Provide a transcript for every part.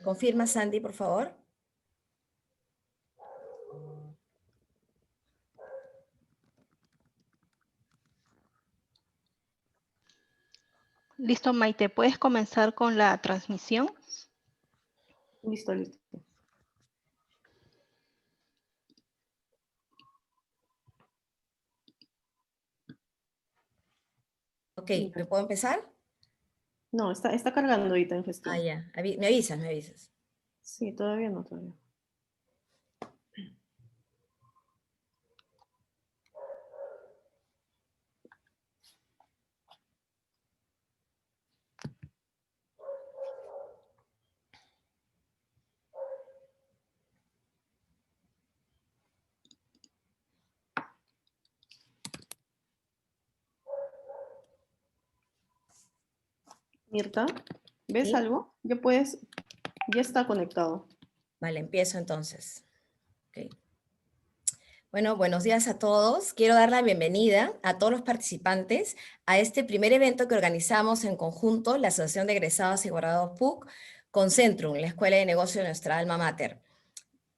Confirma, Sandy, por favor. Listo, Maite, ¿puedes comenzar con la transmisión? Listo, listo. Ok, ¿me puedo empezar? No, está cargando ahorita en gestión. Ah, ya. Me avisas, me avisas. Sí, todavía no, todavía. Mirta, ¿ves ¿Sí? algo? Ya está conectado. Vale, empiezo entonces. Okay. Bueno, buenos días a todos. Quiero dar la bienvenida a todos los participantes a este primer evento que organizamos en conjunto, la Asociación de Egresados y Graduados PUC, con Centrum, la Escuela de Negocios de nuestra alma mater.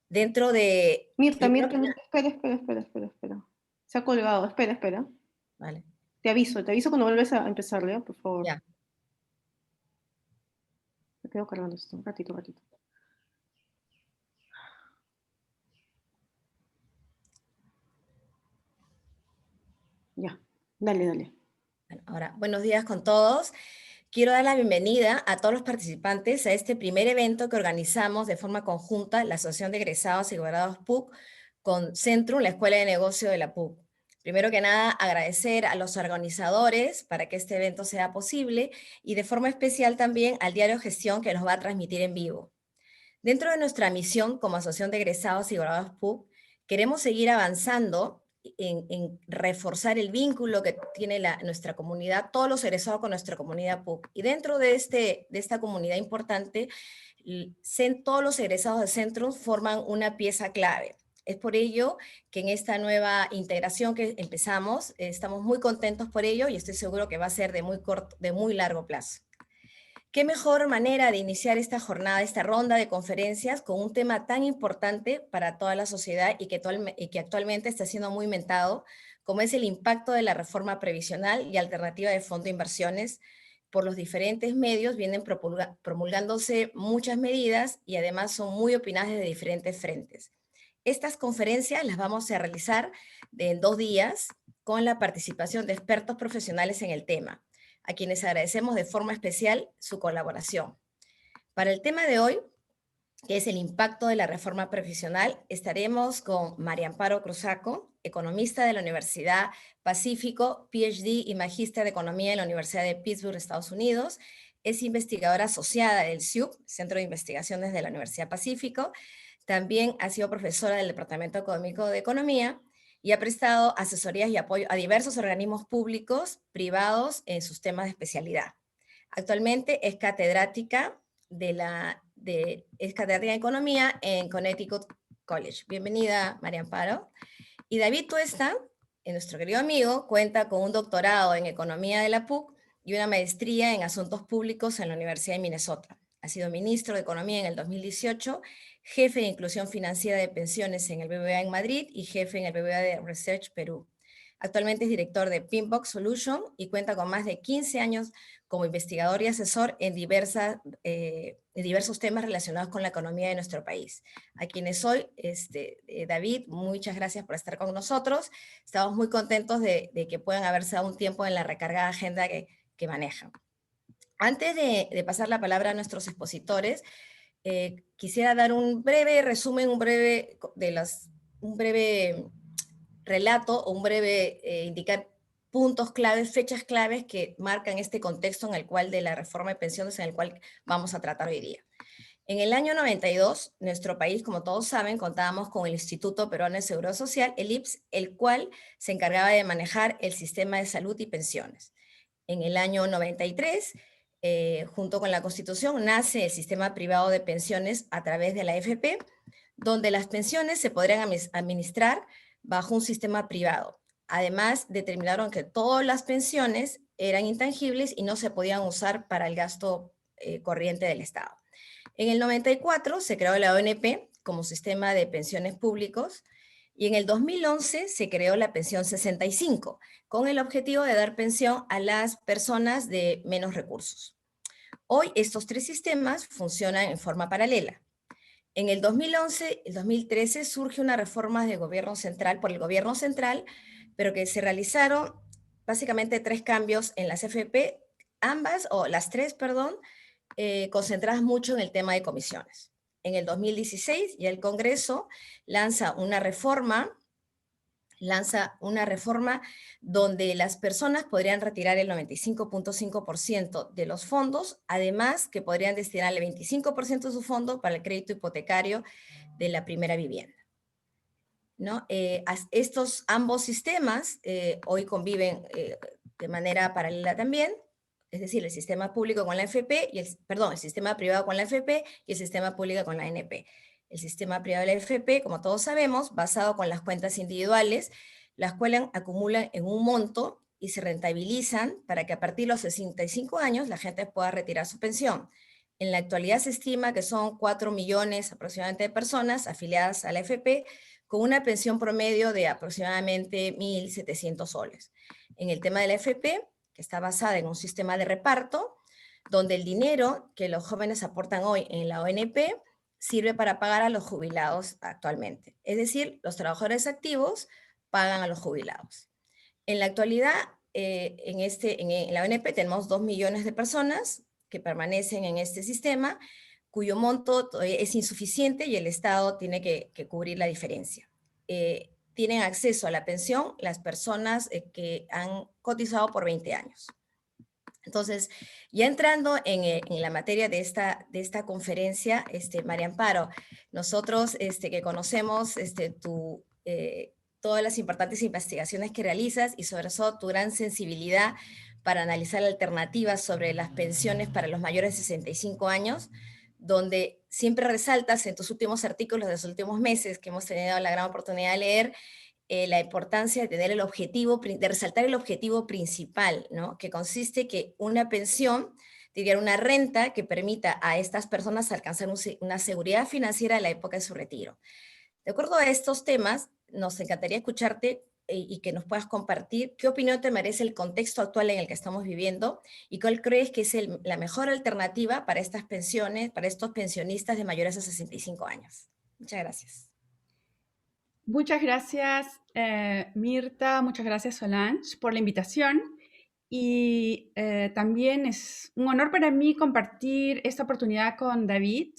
Dentro de... Mirta, no, espera. Se ha colgado, espera. Vale. Te aviso cuando vuelves a empezar, ¿ya? Por favor. Ya. Me quedo cargando esto, un ratito. Ya, dale. Ahora, buenos días con todos. Quiero dar la bienvenida a todos los participantes a este primer evento que organizamos de forma conjunta la Asociación de Egresados y Graduados PUC con Centrum, la Escuela de Negocio de la PUC. Primero que nada, agradecer a los organizadores para que este evento sea posible y de forma especial también al Diario Gestión que nos va a transmitir en vivo. Dentro de nuestra misión como Asociación de Egresados y Graduados PUC, queremos seguir avanzando en reforzar el vínculo que tiene nuestra comunidad, todos los egresados con nuestra comunidad PUC. Y dentro de esta comunidad importante, todos los egresados de Centrum forman una pieza clave. Es por ello que en esta nueva integración que empezamos, estamos muy contentos por ello y estoy seguro que va a ser de muy largo plazo. ¿Qué mejor manera de iniciar esta jornada, esta ronda de conferencias con un tema tan importante para toda la sociedad y que actualmente está siendo muy mentado, como es el impacto de la reforma previsional y alternativa de fondo de inversiones? Por los diferentes medios vienen promulgándose muchas medidas y además son muy opinadas de diferentes frentes. Estas conferencias las vamos a realizar en 2 días con la participación de expertos profesionales en el tema, a quienes agradecemos de forma especial su colaboración. Para el tema de hoy, que es el impacto de la reforma previsional, estaremos con María Amparo Cruzaco, economista de la Universidad Pacífico, PhD y magíster de Economía en la Universidad de Pittsburgh, Estados Unidos. Es investigadora asociada del CIUP, Centro de Investigaciones de la Universidad Pacífico. También ha sido profesora del Departamento Académico de Economía y ha prestado asesorías y apoyo a diversos organismos públicos, privados, en sus temas de especialidad. Actualmente es catedrática es catedrática de Economía en Connecticut College. Bienvenida, María Amparo. Y David Tuesta, nuestro querido amigo, cuenta con un doctorado en Economía de la PUC y una maestría en Asuntos Públicos en la Universidad de Minnesota. Ha sido ministro de Economía en el 2018, jefe de Inclusión Financiera de Pensiones en el BBVA en Madrid y jefe en el BBVA de Research Perú. Actualmente es director de Pinbox Solution y cuenta con más de 15 años como investigador y asesor en diversos temas relacionados con la economía de nuestro país. A quienes hoy, David, muchas gracias por estar con nosotros. Estamos muy contentos de que puedan haberse dado un tiempo en la recargada agenda que manejan. Antes de pasar la palabra a nuestros expositores, quisiera dar un breve resumen, un breve relato o indicar puntos claves, fechas claves que marcan este contexto en el cual de la reforma de pensiones en el cual vamos a tratar hoy día. En el año 92, nuestro país, como todos saben, contábamos con el Instituto Peruano de Seguro Social, el IPS, el cual se encargaba de manejar el sistema de salud y pensiones. En el año 93, junto con la Constitución, nace el sistema privado de pensiones a través de la AFP, donde las pensiones se podrían administrar bajo un sistema privado. Además, determinaron que todas las pensiones eran intangibles y no se podían usar para el gasto corriente del Estado. En el 94 se creó la ONP como sistema de pensiones públicos y en el 2011 se creó la pensión 65 con el objetivo de dar pensión a las personas de menos recursos. Hoy estos tres sistemas funcionan en forma paralela. En el 2011, el 2013 surge una reforma del gobierno central, por el gobierno central, pero que se realizaron básicamente tres cambios en las FP, ambas, o las tres, perdón, concentradas mucho en el tema de comisiones. En el 2016 ya el Congreso lanza una reforma donde las personas podrían retirar el 95.5% de los fondos, además que podrían destinar el 25% de su fondo para el crédito hipotecario de la primera vivienda, ¿no? Estos ambos sistemas hoy conviven de manera paralela también, es decir, el sistema público con la FP, el sistema privado con la FP y el sistema público con la ANP. El sistema privado de la FP, como todos sabemos, basado con las cuentas individuales, las cuales acumulan en un monto y se rentabilizan para que a partir de los 65 años la gente pueda retirar su pensión. En la actualidad se estima que son 4 millones aproximadamente de personas afiliadas a la FP con una pensión promedio de aproximadamente 1.700 soles. En el tema de la FP, que está basada en un sistema de reparto, donde el dinero que los jóvenes aportan hoy en la ONP sirve para pagar a los jubilados actualmente. Es decir, los trabajadores activos pagan a los jubilados. En la actualidad, en la ONP tenemos 2 millones de personas que permanecen en este sistema, cuyo monto es insuficiente y el Estado tiene que cubrir la diferencia. Tienen acceso a la pensión las personas que han cotizado por 20 años. Entonces, ya entrando en la materia de esta conferencia, María Amparo, nosotros que conocemos todas las importantes investigaciones que realizas y sobre todo tu gran sensibilidad para analizar alternativas sobre las pensiones para los mayores de 65 años, donde siempre resaltas en tus últimos artículos de los últimos meses que hemos tenido la gran oportunidad de leer, la importancia de tener el objetivo, de resaltar el objetivo principal, ¿no? Que consiste que una pensión, diría una renta que permita a estas personas alcanzar una seguridad financiera a la época de su retiro. De acuerdo a estos temas, nos encantaría escucharte y que nos puedas compartir qué opinión te merece el contexto actual en el que estamos viviendo y cuál crees que es la mejor alternativa para estas pensiones, para estos pensionistas de mayores de 65 años. Muchas gracias. Muchas gracias, Mirta, muchas gracias, Solange, por la invitación. Y también es un honor para mí compartir esta oportunidad con David.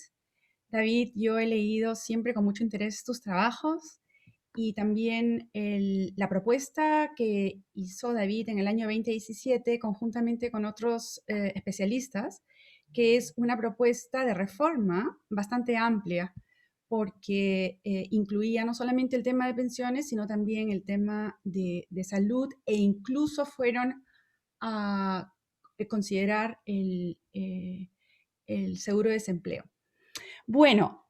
David, yo he leído siempre con mucho interés tus trabajos y también la propuesta que hizo David en el año 2017 conjuntamente con otros especialistas, que es una propuesta de reforma bastante amplia, porque incluía no solamente el tema de pensiones, sino también el tema de salud e incluso fueron a considerar el seguro de desempleo. Bueno,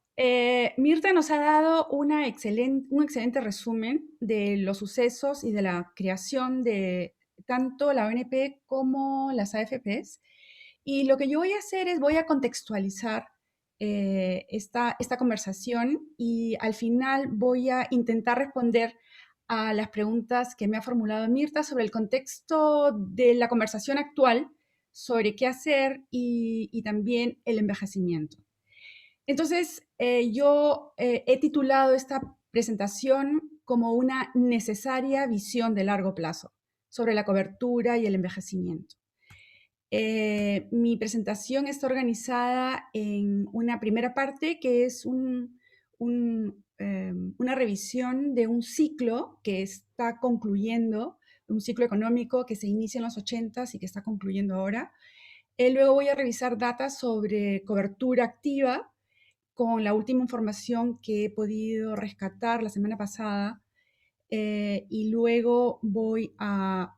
Mirta nos ha dado un excelente resumen de los sucesos y de la creación de tanto la ONP como las AFPs. Y lo que yo voy a hacer es voy a contextualizar esta conversación y al final voy a intentar responder a las preguntas que me ha formulado Mirta sobre el contexto de la conversación actual, sobre qué hacer y también el envejecimiento. Entonces, yo he titulado esta presentación como una necesaria visión de largo plazo sobre la cobertura y el envejecimiento. Mi presentación está organizada en una primera parte que es una revisión de un ciclo que está concluyendo, un ciclo económico que se inicia en los 80s y que está concluyendo ahora. Luego voy a revisar datos sobre cobertura activa con la última información que he podido rescatar la semana pasada y luego voy a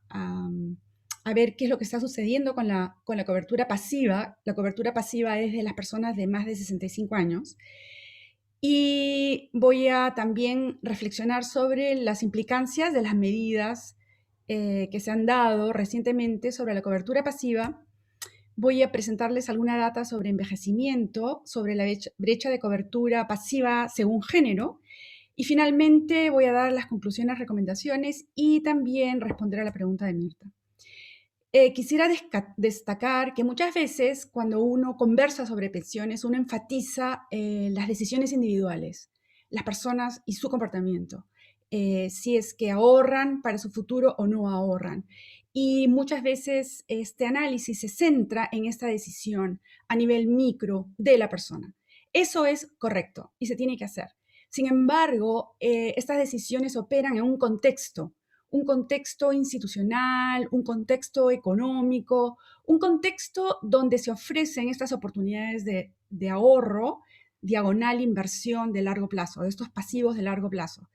ver qué es lo que está sucediendo con la cobertura pasiva. La cobertura pasiva es de las personas de más de 65 años. Y voy a también reflexionar sobre las implicancias de las medidas que se han dado recientemente sobre la cobertura pasiva. voy a presentarles alguna data sobre envejecimiento, sobre la brecha de cobertura pasiva según género, y finalmente voy a dar las conclusiones, recomendaciones y también responder a la pregunta de Mirta. Quisiera destacar que muchas veces cuando uno conversa sobre pensiones, uno enfatiza las decisiones individuales, las personas y su comportamiento, si es que ahorran para su futuro o no ahorran. Y muchas veces este análisis se centra en esta decisión a nivel micro de la persona. Eso es correcto y se tiene que hacer. Sin embargo, estas decisiones operan en un contexto institucional, un contexto económico, un contexto donde se ofrecen estas oportunidades de ahorro, diagonal inversión de largo plazo, de estos pasivos de largo plazo.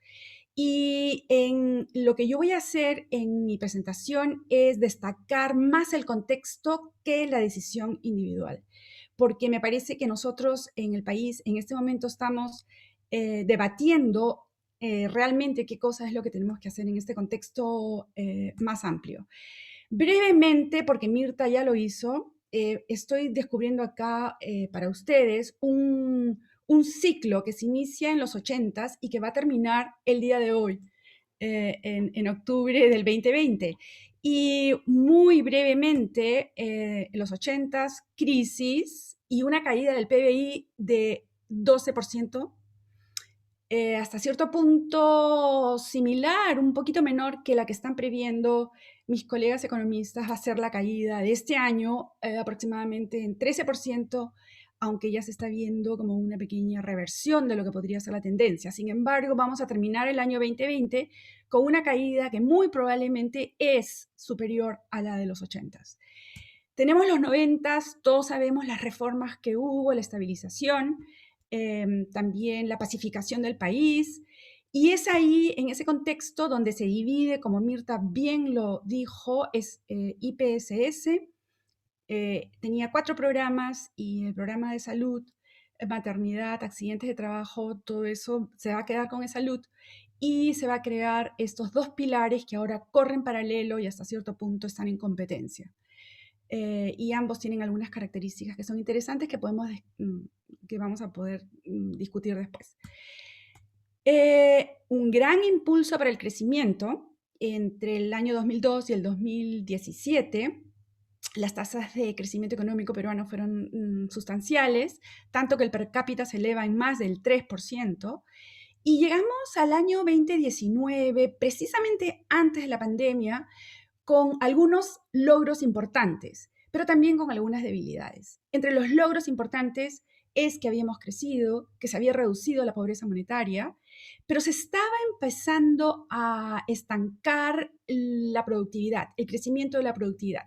Y en lo que yo voy a hacer en mi presentación es destacar más el contexto que la decisión individual, porque me parece que nosotros en el país en este momento estamos debatiendo realmente qué cosa es lo que tenemos que hacer en este contexto más amplio. Brevemente, porque Mirta ya lo hizo, estoy descubriendo acá para ustedes un ciclo que se inicia en los 80s y que va a terminar el día de hoy, en octubre del 2020. Y muy brevemente, en los 80s, crisis y una caída del PBI de 12%, hasta cierto punto similar, un poquito menor que la que están previendo mis colegas economistas, va a ser la caída de este año aproximadamente en 13%, aunque ya se está viendo como una pequeña reversión de lo que podría ser la tendencia. Sin embargo, vamos a terminar el año 2020 con una caída que muy probablemente es superior a la de los 80s. Tenemos los 90s, todos sabemos las reformas que hubo, la estabilización, también la pacificación del país, y es ahí, en ese contexto, donde se divide, como Mirta bien lo dijo, es IPSS, tenía 4 programas y el programa de salud, maternidad, accidentes de trabajo, todo eso se va a quedar con salud y se va a crear estos 2 pilares que ahora corren paralelo y hasta cierto punto están en competencia. Y ambos tienen algunas características que son interesantes que vamos a poder discutir después. Un gran impulso para el crecimiento entre el año 2002 y el 2017. Las tasas de crecimiento económico peruano fueron sustanciales, tanto que el per cápita se eleva en más del 3%. Y llegamos al año 2019, precisamente antes de la pandemia, con algunos logros importantes, pero también con algunas debilidades. Entre los logros importantes es que habíamos crecido, que se había reducido la pobreza monetaria, pero se estaba empezando a estancar la productividad, el crecimiento de la productividad.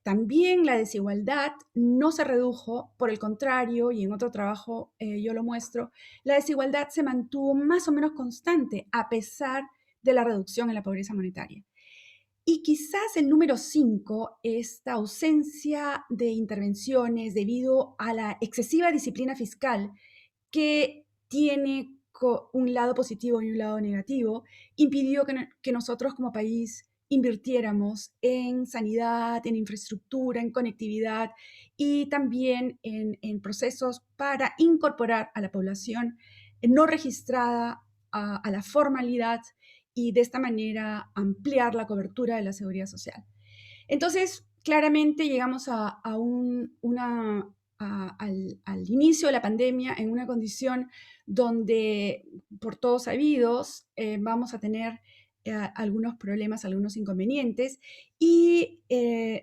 También la desigualdad no se redujo, por el contrario, y en otro trabajo yo lo muestro, la desigualdad se mantuvo más o menos constante a pesar de la reducción en la pobreza monetaria. Y quizás el número 5, esta ausencia de intervenciones debido a la excesiva disciplina fiscal que tiene un lado positivo y un lado negativo, impidió que nosotros como país invirtiéramos en sanidad, en infraestructura, en conectividad y también en procesos para incorporar a la población no registrada a la formalidad y de esta manera ampliar la cobertura de la seguridad social. Entonces, claramente llegamos al inicio de la pandemia en una condición donde, por todos sabidos, vamos a tener algunos problemas, algunos inconvenientes. Y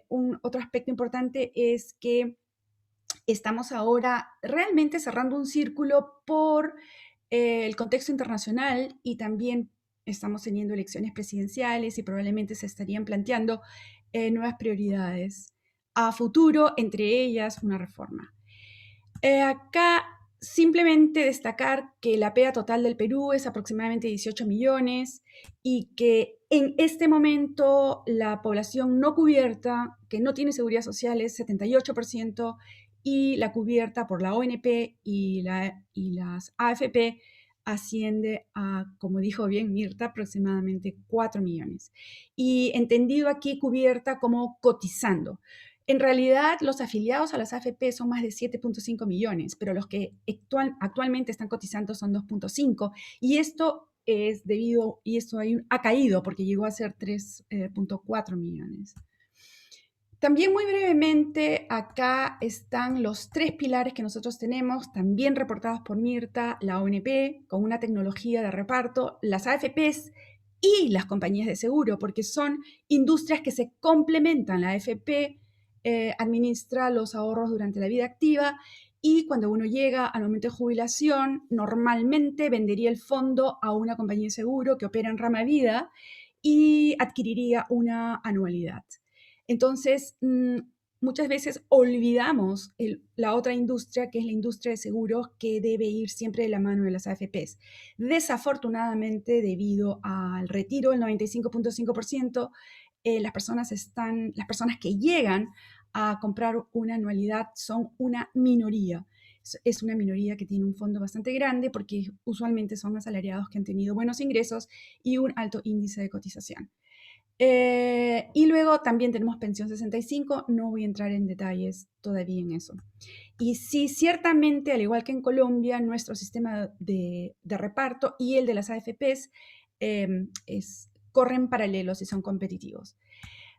otro aspecto importante es que estamos ahora realmente cerrando un círculo por el contexto internacional y también estamos teniendo elecciones presidenciales y probablemente se estarían planteando nuevas prioridades a futuro, entre ellas una reforma. Acá simplemente destacar que la PEA total del Perú es aproximadamente 18 millones y que en este momento la población no cubierta, que no tiene seguridad social, es 78%, y la cubierta por la ONP y las AFP asciende a, como dijo bien Mirta, aproximadamente 4 millones. Y entendido aquí cubierta como cotizando. En realidad, los afiliados a las AFP son más de 7.5 millones, pero los que actualmente están cotizando son 2.5, y esto es debido, y esto ha caído porque llegó a ser 3.4 millones. También muy brevemente, acá están los 3 pilares que nosotros tenemos, también reportados por Mirta: la ONP, con una tecnología de reparto, las AFPs y las compañías de seguro, porque son industrias que se complementan. La AFP administra los ahorros durante la vida activa, y cuando uno llega al momento de jubilación, normalmente vendería el fondo a una compañía de seguro que opera en rama vida y adquiriría una anualidad. Entonces, muchas veces olvidamos la otra industria, que es la industria de seguros, que debe ir siempre de la mano de las AFPs. Desafortunadamente, debido al retiro del 95.5%, las personas que llegan a comprar una anualidad son una minoría. Es una minoría que tiene un fondo bastante grande, porque usualmente son asalariados que han tenido buenos ingresos y un alto índice de cotización. Y luego también tenemos pensión 65, no voy a entrar en detalles todavía en eso. Y sí, ciertamente, al igual que en Colombia, nuestro sistema de reparto y el de las AFPs corren paralelos y son competitivos.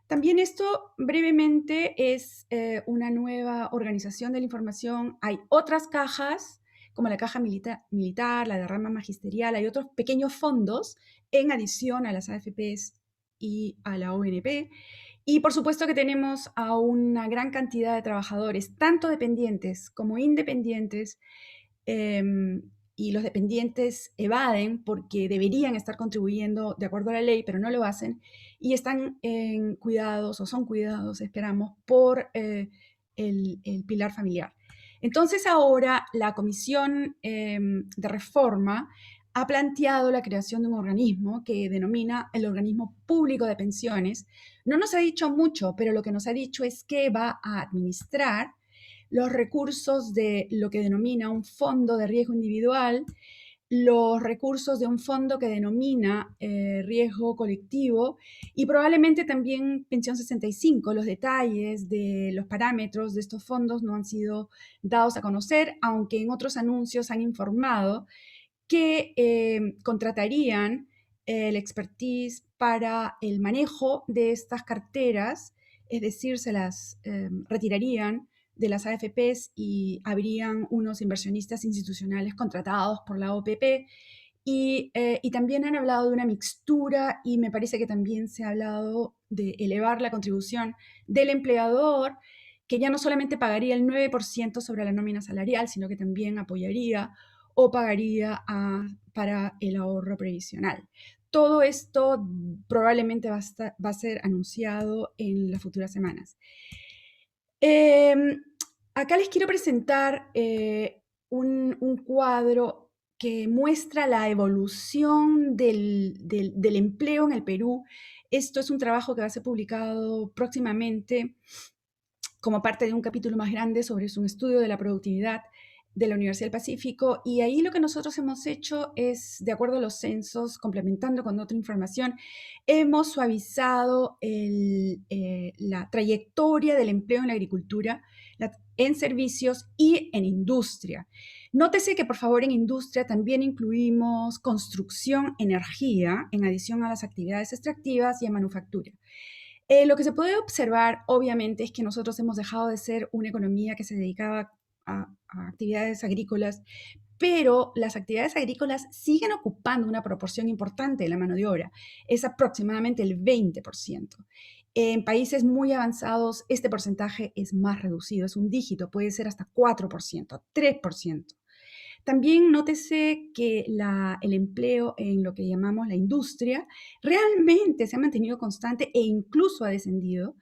También esto brevemente es una nueva organización de la información. Hay otras cajas, como la caja militar, la de rama magisterial, hay otros pequeños fondos en adición a las AFPs y a la ONP. Y por supuesto que tenemos a una gran cantidad de trabajadores, tanto dependientes como independientes, y los dependientes evaden porque deberían estar contribuyendo de acuerdo a la ley, pero no lo hacen, y están cuidados, o son cuidados, esperamos, por el pilar familiar. Entonces ahora la Comisión de Reforma ha planteado la creación de un organismo que denomina el Organismo Público de Pensiones. No nos ha dicho mucho, pero lo que nos ha dicho es que va a administrar los recursos de lo que denomina un fondo de riesgo individual, los recursos de un fondo que denomina riesgo colectivo, y probablemente también pensión 65. Los detalles de los parámetros de estos fondos no han sido dados a conocer, aunque en otros anuncios han informado que contratarían el expertise para el manejo de estas carteras, es decir, se las retirarían de las AFPs y habrían unos inversionistas institucionales contratados por la OPP. Y también han hablado de una mixtura, y me parece que también se ha hablado de elevar la contribución del empleador, que ya no solamente pagaría el 9% sobre la nómina salarial, sino que también apoyaría o pagaría para el ahorro previsional. Todo esto probablemente va a ser anunciado en las futuras semanas. Acá les quiero presentar un cuadro que muestra la evolución del empleo en el Perú. Esto es un trabajo que va a ser publicado próximamente como parte de un capítulo más grande sobre un estudio de la productividad de la Universidad del Pacífico, y ahí lo que nosotros hemos hecho es, de acuerdo a los censos, complementando con otra información, hemos suavizado la trayectoria del empleo en la agricultura, en servicios y en industria. Nótese que, por favor, en industria también incluimos construcción, energía, en adición a las actividades extractivas y a manufactura. Lo que se puede observar, obviamente, es que nosotros hemos dejado de ser una economía que se dedicaba a actividades agrícolas, pero las actividades agrícolas siguen ocupando una proporción importante de la mano de obra, es aproximadamente el 20%. En países muy avanzados, este porcentaje es más reducido, es un dígito, puede ser hasta 4%, 3%. También nótese que el empleo en lo que llamamos la industria realmente se ha mantenido constante e incluso ha descendido,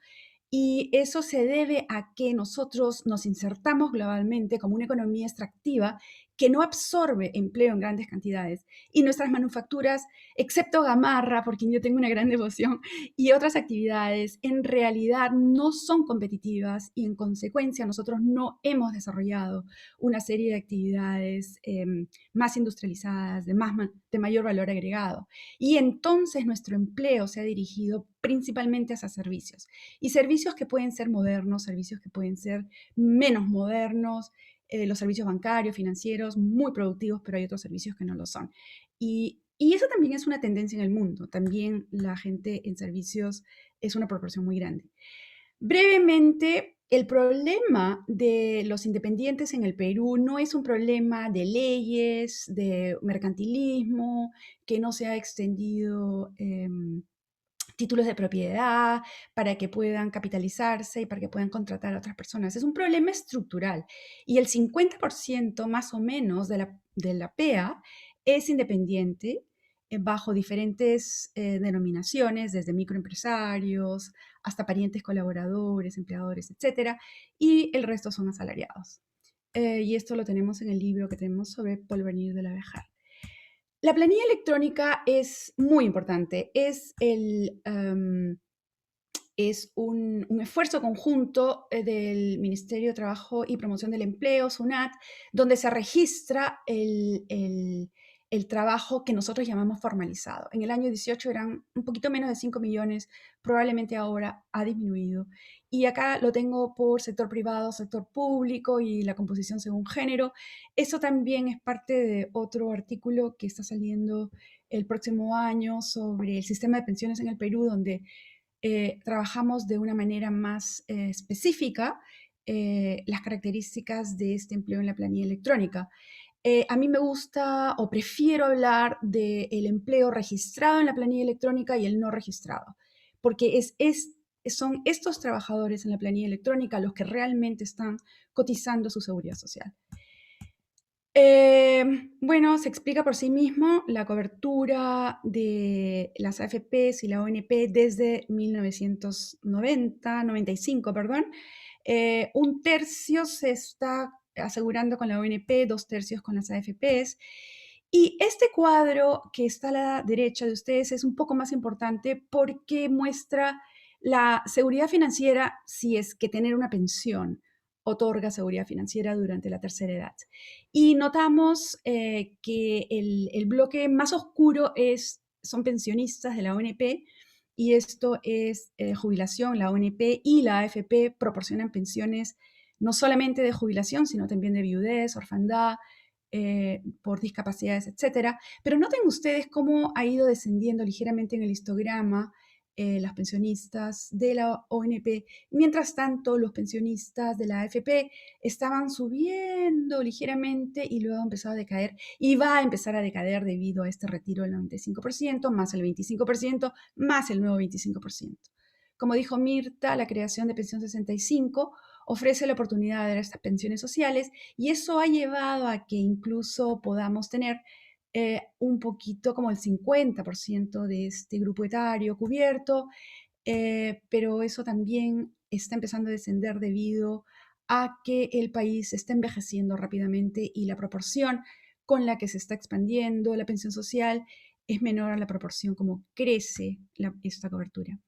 y eso se debe a que nosotros nos insertamos globalmente como una economía extractiva que no absorbe empleo en grandes cantidades. Y nuestras manufacturas, excepto Gamarra, por quien yo tengo una gran devoción, y otras actividades, en realidad no son competitivas y en consecuencia nosotros no hemos desarrollado una serie de actividades más industrializadas, de mayor valor agregado. Y entonces nuestro empleo se ha dirigido principalmente hacia servicios. Y servicios que pueden ser modernos, servicios que pueden ser menos modernos, los servicios bancarios, financieros, muy productivos, pero hay otros servicios que no lo son. Y eso también es una tendencia en el mundo. También la gente en servicios es una proporción muy grande. Brevemente, el problema de los independientes en el Perú no es un problema de leyes, de mercantilismo, que no se ha extendido títulos de propiedad para que puedan capitalizarse y para que puedan contratar a otras personas. Es un problema estructural y el 50% más o menos de la PEA es independiente bajo diferentes denominaciones, desde microempresarios hasta parientes colaboradores, empleadores, etc. Y el resto son asalariados. Y esto lo tenemos en el libro que tenemos sobre Porvenir de la Bejar. La planilla electrónica es muy importante. Es un esfuerzo conjunto del Ministerio de Trabajo y Promoción del Empleo, SUNAT, donde se registra el trabajo que nosotros llamamos formalizado. En el año 18 eran un poquito menos de 5 millones, probablemente ahora ha disminuido. Y acá lo tengo por sector privado, sector público y la composición según género. Eso también es parte de otro artículo que está saliendo el próximo año sobre el sistema de pensiones en el Perú, donde trabajamos de una manera más específica las características de este empleo en la planilla electrónica. A mí me gusta o prefiero hablar del empleo registrado en la planilla electrónica y el no registrado, porque son estos trabajadores en la planilla electrónica los que realmente están cotizando su seguridad social. Bueno, se explica por sí mismo la cobertura de las AFPs y la ONP desde 1995, perdón. Un tercio se está asegurando con la ONP, 2/3 con las AFPs. Y este cuadro que está a la derecha de ustedes es un poco más importante porque muestra la seguridad financiera si es que tener una pensión otorga seguridad financiera durante la tercera edad. Y notamos que el bloque más oscuro son pensionistas de la ONP, y esto es jubilación. La ONP y la AFP proporcionan pensiones no solamente de jubilación, sino también de viudez, orfandad, por discapacidades, etc. Pero noten ustedes cómo ha ido descendiendo ligeramente en el histograma las pensionistas de la ONP. Mientras tanto, los pensionistas de la AFP estaban subiendo ligeramente y luego empezó a decaer y va a empezar a decaer debido a este retiro del 95%, más el 25%, más el nuevo 25%. Como dijo Mirta, la creación de Pensión 65 ofrece la oportunidad de dar estas pensiones sociales y eso ha llevado a que incluso podamos tener un poquito como el 50% de este grupo etario cubierto, pero eso también está empezando a descender debido a que el país está envejeciendo rápidamente y la proporción con la que se está expandiendo la pensión social es menor a la proporción como crece esta cobertura.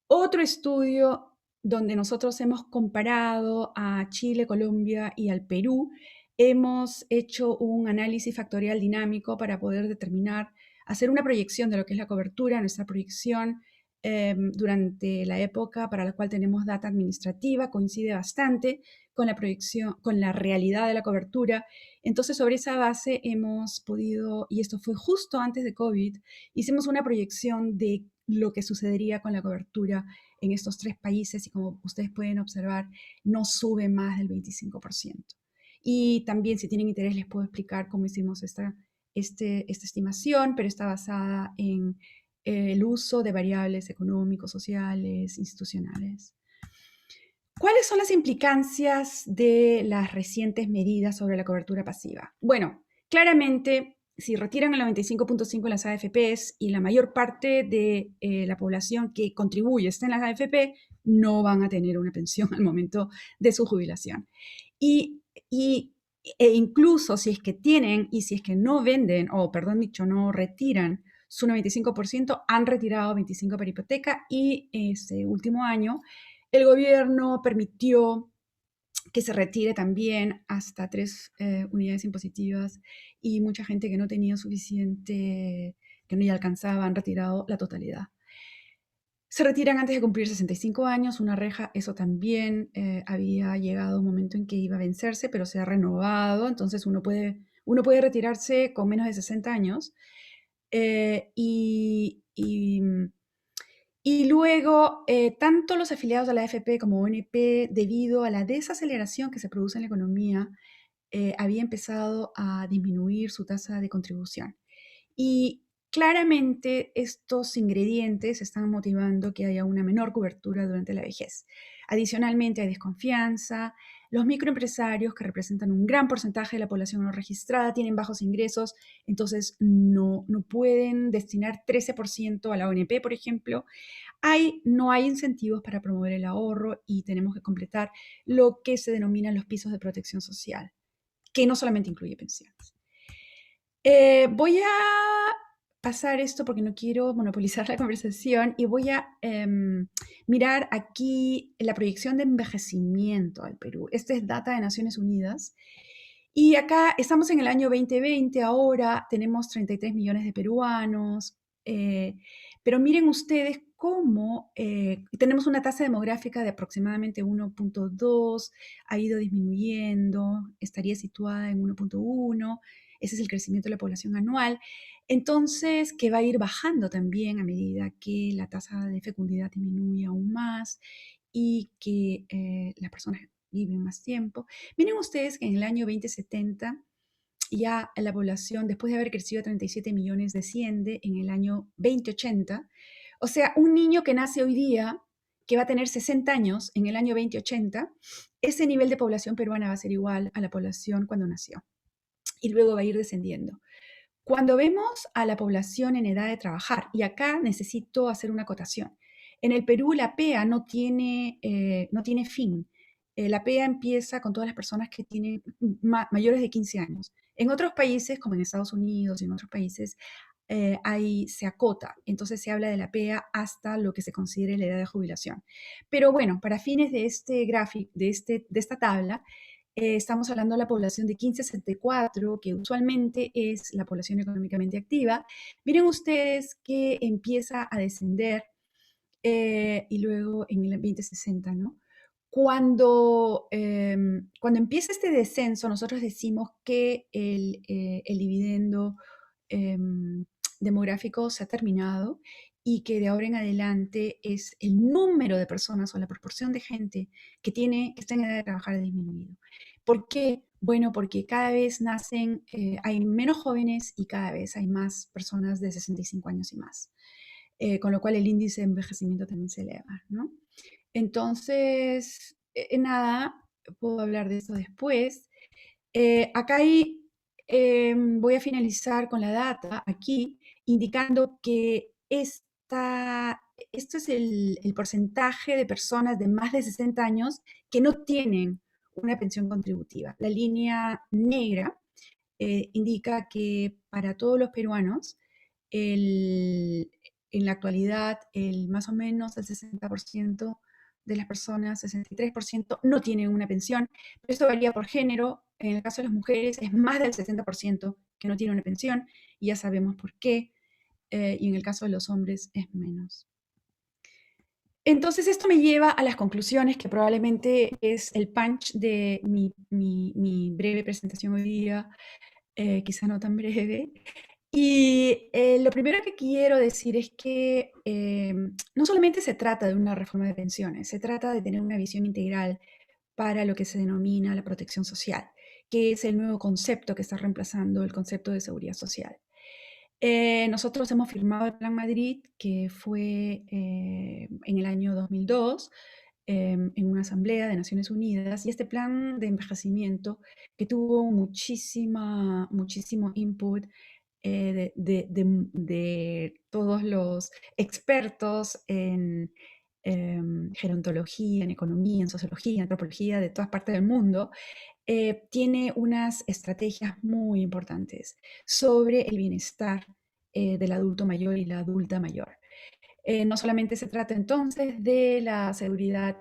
Otro estudio donde nosotros hemos comparado a Chile, Colombia y al Perú, hemos hecho un análisis factorial dinámico para poder hacer una proyección de lo que es la cobertura, nuestra proyección durante la época para la cual tenemos data administrativa, coincide bastante con la proyección, con la realidad de la cobertura. Entonces, sobre esa base hemos podido, y esto fue justo antes de COVID, hicimos una proyección de lo que sucedería con la cobertura en estos 3 países y como ustedes pueden observar, no sube más del 25%. Y también, si tienen interés, les puedo explicar cómo hicimos esta estimación, pero está basada en el uso de variables económicos, sociales, institucionales. ¿Cuáles son las implicancias de las recientes medidas sobre la cobertura pasiva? Bueno, claramente, si retiran el 95.5 en las AFPs y la mayor parte de la población que contribuye está en las AFP, no van a tener una pensión al momento de su jubilación. Y E incluso si es que tienen y si es que no venden, o perdón dicho, no retiran su 95%, han retirado 25% para hipoteca y este último año el gobierno permitió que se retire también hasta 3 unidades impositivas y mucha gente que no tenía suficiente, que no ya alcanzaba, han retirado la totalidad. Se retiran antes de cumplir 65 años, una reja, eso también había llegado un momento en que iba a vencerse, pero se ha renovado, entonces uno puede retirarse con menos de 60 años. eh, y, y, y luego, tanto los afiliados a la AFP como ONP, debido a la desaceleración que se produce en la economía, había empezado a disminuir su tasa de contribución. Y claramente estos ingredientes están motivando que haya una menor cobertura durante la vejez. Adicionalmente hay desconfianza, los microempresarios, que representan un gran porcentaje de la población no registrada, tienen bajos ingresos, entonces no pueden destinar 13% a la ONP, por ejemplo. No hay incentivos para promover el ahorro y tenemos que completar lo que se denominan los pisos de protección social, que no solamente incluye pensiones. Voy a pasar esto porque no quiero monopolizar la conversación y voy a mirar aquí la proyección de envejecimiento al Perú. Esta es data de Naciones Unidas. Y acá estamos en el año 2020, ahora tenemos 33 millones de peruanos, pero miren ustedes cómo tenemos una tasa demográfica de aproximadamente 1.2, ha ido disminuyendo, estaría situada en 1.1, ese es el crecimiento de la población anual, entonces que va a ir bajando también a medida que la tasa de fecundidad disminuye aún más y que las personas viven más tiempo. Miren ustedes que en el año 2070 ya la población, después de haber crecido a 37 millones, desciende en el año 2080. O sea, un niño que nace hoy día, que va a tener 60 años en el año 2080, ese nivel de población peruana va a ser igual a la población cuando nació. Y luego va a ir descendiendo. Cuando vemos a la población en edad de trabajar, y acá necesito hacer una acotación, en el Perú la PEA no tiene fin. La PEA empieza con todas las personas que tienen mayores de 15 años. En otros países, como en Estados Unidos y en otros países, ahí se acota. Entonces se habla de la PEA hasta lo que se considere la edad de jubilación. Pero bueno, para fines de este gráfico, de esta tabla, estamos hablando de la población de 15 a 64, que usualmente es la población económicamente activa. Miren ustedes que empieza a descender y luego en el 2060, ¿no? Cuando empieza este descenso, nosotros decimos que el dividendo demográfico se ha terminado y que de ahora en adelante es el número de personas o la proporción de gente que está en edad de trabajar ha disminuido. ¿Por qué? Bueno, porque cada vez hay menos jóvenes y cada vez hay más personas de 65 años y más. Con lo cual el índice de envejecimiento también se eleva, ¿no? Entonces, nada, puedo hablar de eso después. Acá voy a finalizar con la data aquí, indicando que esto es el porcentaje de personas de más de 60 años que no tienen una pensión contributiva. La línea negra indica que para todos los peruanos, en la actualidad, más o menos el 60% de las personas, 63%, no tienen una pensión. Pero esto varía por género. En el caso de las mujeres es más del 60% que no tienen una pensión, y ya sabemos por qué. Y en el caso de los hombres es menos. Entonces esto me lleva a las conclusiones, que probablemente es el punch de mi breve presentación hoy día, quizá no tan breve. Y lo primero que quiero decir es que no solamente se trata de una reforma de pensiones, se trata de tener una visión integral para lo que se denomina la protección social, que es el nuevo concepto que está reemplazando el concepto de seguridad social. Nosotros hemos firmado el Plan Madrid, que fue en el año 2002, en una asamblea de Naciones Unidas, y este plan de envejecimiento, que tuvo muchísimo input de todos los expertos en gerontología, en economía, en sociología, en antropología, de todas partes del mundo, tiene unas estrategias muy importantes sobre el bienestar del adulto mayor y la adulta mayor. No solamente se trata entonces de la seguridad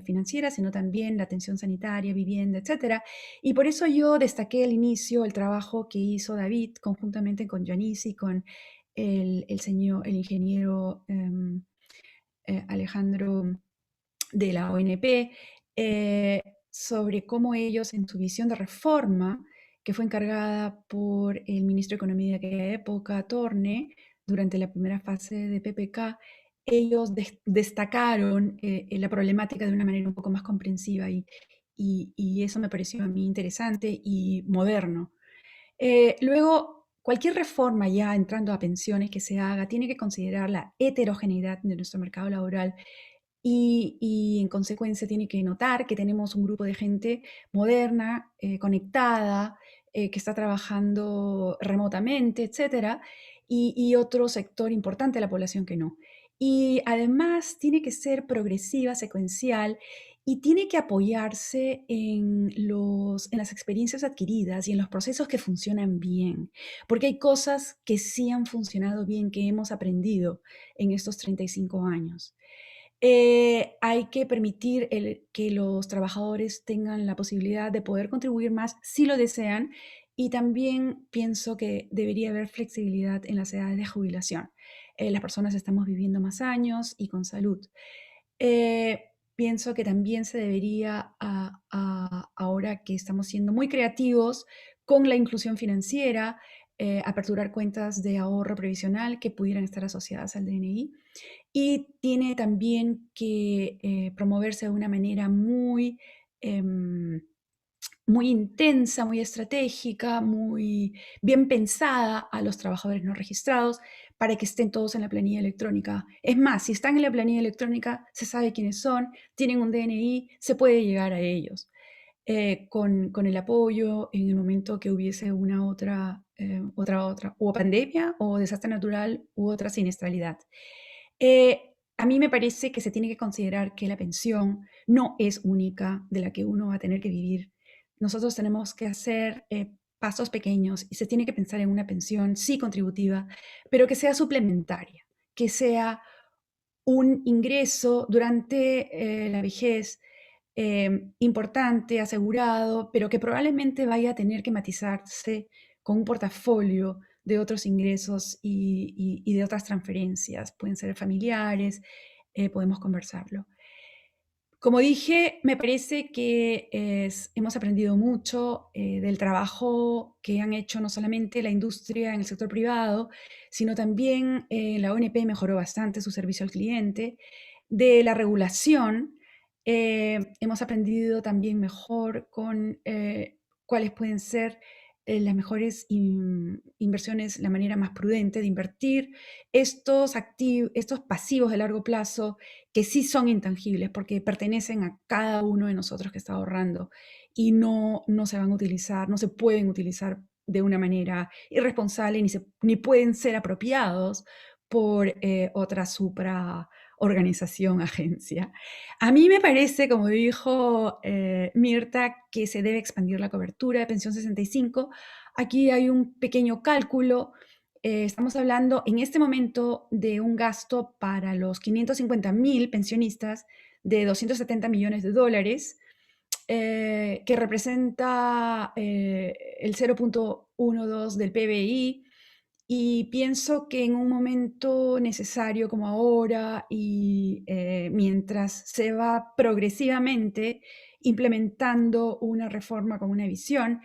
financiera, sino también la atención sanitaria, vivienda, etc. Y por eso yo destaqué al inicio el trabajo que hizo David conjuntamente con Janice y con el ingeniero Alejandro de la ONP, sobre cómo ellos en su visión de reforma, que fue encargada por el ministro de Economía de aquella época, Torne, durante la primera fase de PPK, ellos destacaron la problemática de una manera un poco más comprensiva y eso me pareció a mí interesante y moderno. Luego, cualquier reforma ya entrando a pensiones que se haga tiene que considerar la heterogeneidad de nuestro mercado laboral y en consecuencia tiene que notar que tenemos un grupo de gente moderna, conectada, que está trabajando remotamente, etcétera, y otro sector importante de la población que no. Y además tiene que ser progresiva, secuencial, y tiene que apoyarse en las experiencias adquiridas y en los procesos que funcionan bien, porque hay cosas que sí han funcionado bien, que hemos aprendido en estos 35 años. Hay que permitir que los trabajadores tengan la posibilidad de poder contribuir más si lo desean y también pienso que debería haber flexibilidad en las edades de jubilación. Las personas estamos viviendo más años y con salud. Pienso que también se debería, ahora que estamos siendo muy creativos con la inclusión financiera, aperturar cuentas de ahorro previsional que pudieran estar asociadas al DNI. Y tiene también que promoverse de una manera muy, muy intensa, muy estratégica, muy bien pensada a los trabajadores no registrados para que estén todos en la planilla electrónica. Es más, si están en la planilla electrónica, se sabe quiénes son, tienen un DNI, se puede llegar a ellos. Con el apoyo en el momento que hubiese una otra, o pandemia, o desastre natural, u otra siniestralidad. A mí me parece que se tiene que considerar que la pensión no es única de la que uno va a tener que vivir. Nosotros tenemos que hacer pasos pequeños y se tiene que pensar en una pensión, sí contributiva, pero que sea suplementaria, que sea un ingreso durante la vejez importante, asegurado, pero que probablemente vaya a tener que matizarse con un portafolio de otros ingresos y de otras transferencias. Pueden ser familiares, podemos conversarlo. Como dije, me parece que hemos aprendido mucho del trabajo que han hecho no solamente la industria en el sector privado, sino también la ONP mejoró bastante su servicio al cliente. De la regulación, hemos aprendido también mejor con cuáles pueden ser las mejores inversiones, la manera más prudente de invertir estos pasivos de largo plazo que sí son intangibles porque pertenecen a cada uno de nosotros que está ahorrando y no se van a utilizar, no se pueden utilizar de una manera irresponsable ni pueden ser apropiados por otra supraorganización, agencia. A mí me parece, como dijo Mirta, que se debe expandir la cobertura de pensión 65. Aquí hay un pequeño cálculo. Estamos hablando en este momento de un gasto para los 550,000 pensionistas de $270 millones, que representa el 0.12 del PBI. Y pienso que en un momento necesario como ahora y mientras se va progresivamente implementando una reforma con una visión,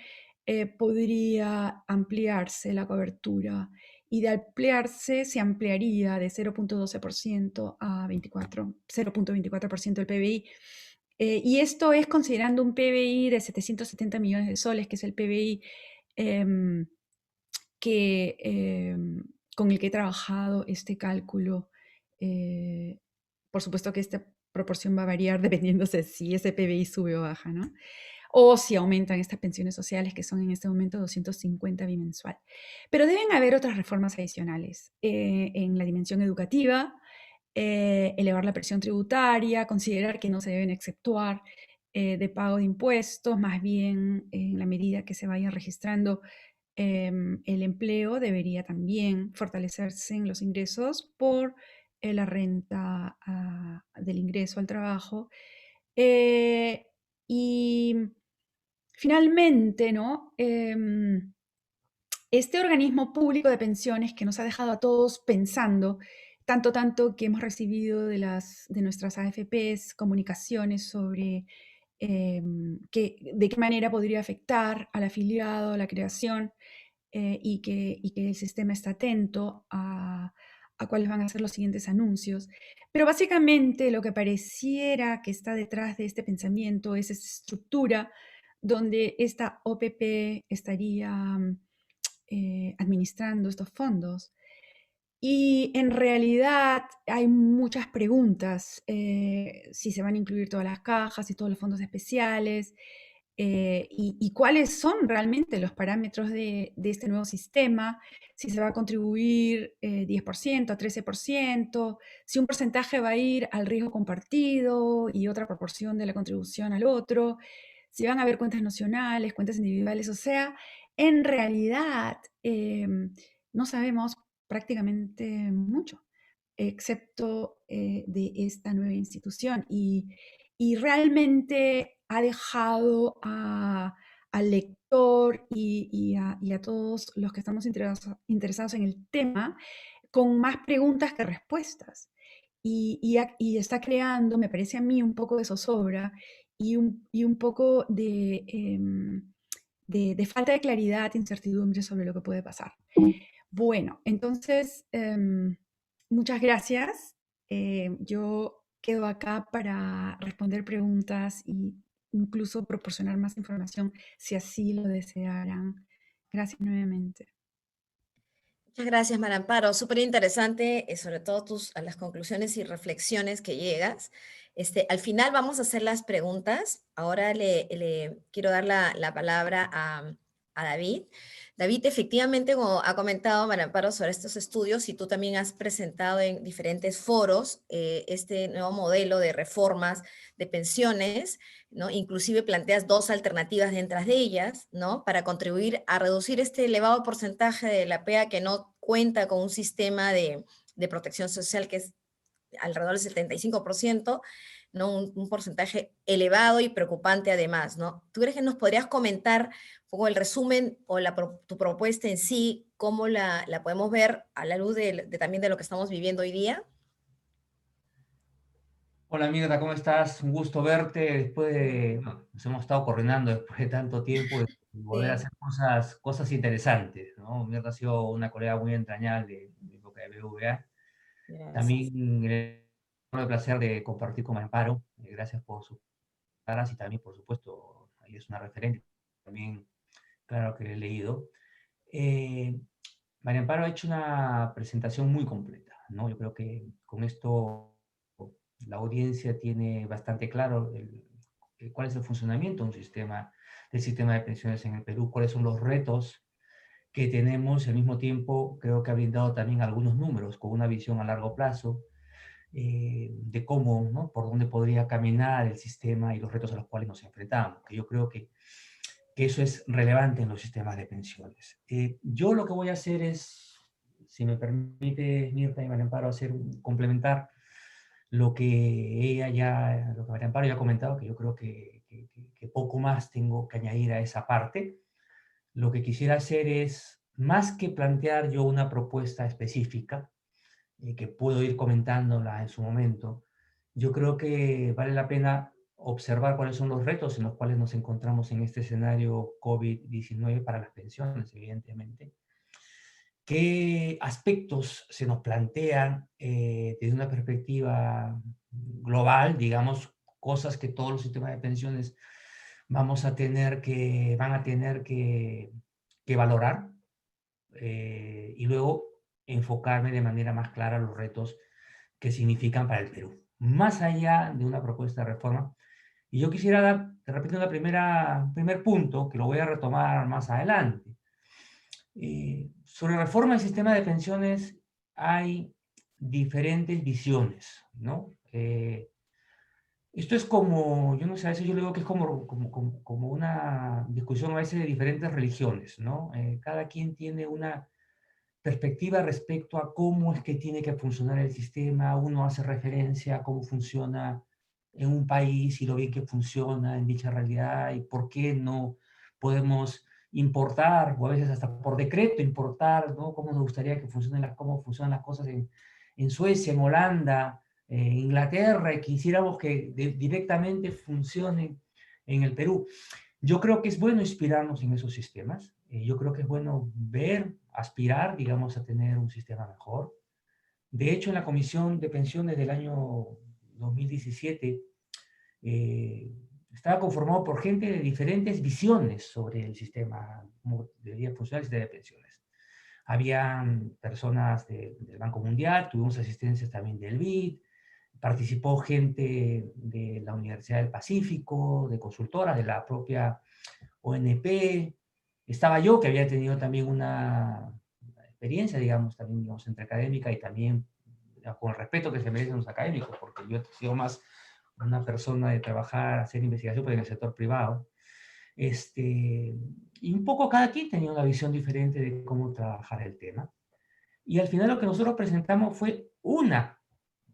podría ampliarse la cobertura y de ampliarse se ampliaría de 0.12% a 0.24% del PBI. Y esto es considerando un PBI de 770 millones de soles, que es el PBI con el que he trabajado este cálculo. Por supuesto que esta proporción va a variar dependiendo de si ese PBI sube o baja, ¿no? O si aumentan estas pensiones sociales, que son en este momento 250 bimensual. Pero deben haber otras reformas adicionales en la dimensión educativa, elevar la presión tributaria, considerar que no se deben exceptuar de pago de impuestos, más bien en la medida que se vaya registrando el empleo, debería también fortalecerse en los ingresos por la renta del ingreso al trabajo. Y finalmente, ¿no? Este organismo público de pensiones que nos ha dejado a todos pensando, tanto que hemos recibido de nuestras AFPs comunicaciones sobre de qué manera podría afectar al afiliado, a la creación, y que el sistema está atento a cuáles van a ser los siguientes anuncios. Pero básicamente lo que pareciera que está detrás de este pensamiento es esta estructura donde esta OPP estaría administrando estos fondos. Y en realidad hay muchas preguntas, si se van a incluir todas las cajas y todos los fondos especiales, y cuáles son realmente los parámetros de este nuevo sistema, si se va a contribuir 10%, a 13%, si un porcentaje va a ir al riesgo compartido y otra proporción de la contribución al otro, si van a haber cuentas nacionales, cuentas individuales, o sea, en realidad no sabemos prácticamente mucho, excepto de esta nueva institución. Y realmente ha dejado al lector y a todos los que estamos interesados en el tema con más preguntas que respuestas. Y está creando, me parece a mí, un poco de zozobra y un poco de falta de claridad, incertidumbre sobre lo que puede pasar. Bueno, entonces, muchas gracias. Yo quedo acá para responder preguntas e incluso proporcionar más información si así lo desearan. Gracias nuevamente. Muchas gracias, María Amparo. Súper interesante, sobre todo a las conclusiones y reflexiones que llegas. Al final vamos a hacer las preguntas. Ahora le quiero dar la palabra a David. David, efectivamente, como ha comentado María Amparo sobre estos estudios, y tú también has presentado en diferentes foros este nuevo modelo de reformas de pensiones, ¿no? Inclusive planteas dos alternativas dentro de ellas, ¿no? Para contribuir a reducir este elevado porcentaje de la PEA que no cuenta con un sistema de protección social que es alrededor del 75%, ¿no? Un porcentaje elevado y preocupante además, ¿no? ¿Tú crees que nos podrías comentar un poco el resumen o tu propuesta en sí, cómo la podemos ver a la luz también de lo que estamos viviendo hoy día? Hola Mirta, ¿cómo estás? Un gusto verte después de, bueno, nos hemos estado coordinando después de tanto tiempo y volver a Sí, hacer cosas interesantes, ¿no? Mirta ha sido una colega muy entrañable en mi época de BBVA. gracias. También tengo el placer de compartir con Amparo. Gracias por sus palabras y también, por supuesto, ahí es una referente. También, claro que le he leído. Eh, María Amparo ha hecho una presentación muy completa, ¿no? Yo creo que con esto la audiencia tiene bastante claro cuál es el funcionamiento del sistema de pensiones en el Perú, cuáles son los retos que tenemos, y al mismo tiempo creo que ha brindado también algunos números con una visión a largo plazo de cómo, ¿no? Por dónde podría caminar el sistema y los retos a los cuales nos enfrentamos, que yo creo que eso es relevante en los sistemas de pensiones. Yo lo que voy a hacer es, si me permite Mirta y María Amparo, complementar lo que María Amparo ya ha comentado, que yo creo que poco más tengo que añadir a esa parte. Lo que quisiera hacer es, más que plantear yo una propuesta específica, que puedo ir comentándola en su momento, yo creo que vale la pena observar cuáles son los retos en los cuales nos encontramos en este escenario COVID-19 para las pensiones, evidentemente. ¿Qué aspectos se nos plantean desde una perspectiva global, digamos, cosas que todos los sistemas de pensiones van a tener que valorar? Y luego enfocarme de manera más clara los retos que significan para el Perú, más allá de una propuesta de reforma. Y yo quisiera dar, de repente, un primer punto, que lo voy a retomar más adelante. Sobre reforma del sistema de pensiones hay diferentes visiones, ¿no? Esto es como, yo no sé, a veces yo le digo que es como una discusión a veces de diferentes religiones, ¿no? Cada quien tiene una perspectiva respecto a cómo es que tiene que funcionar el sistema. Uno hace referencia a cómo funciona en un país y lo bien que funciona en dicha realidad y por qué no podemos importar, o a veces hasta por decreto importar, ¿no? Cómo nos gustaría que funcionen cómo funcionan las cosas en Suecia, en Holanda, Inglaterra, y quisiéramos que directamente funcionen en el Perú. Yo creo que es bueno inspirarnos en esos sistemas. Yo creo que es bueno ver, aspirar, digamos, a tener un sistema mejor. De hecho, en la Comisión de Pensiones del año 2017, estaba conformado por gente de diferentes visiones sobre el sistema, cómo debería funcionar el sistema de pensiones. Habían personas del Banco Mundial, tuvimos asistencias también del BID, participó gente de la Universidad del Pacífico, de consultoras, de la propia ONP. Estaba yo, que había tenido también una experiencia, digamos, también, digamos, entre académica y también con el respeto que se merecen los académicos, porque yo he sido más una persona de trabajar, hacer investigación, pero en el sector privado. Y un poco cada quien tenía una visión diferente de cómo trabajar el tema. Y al final lo que nosotros presentamos fue una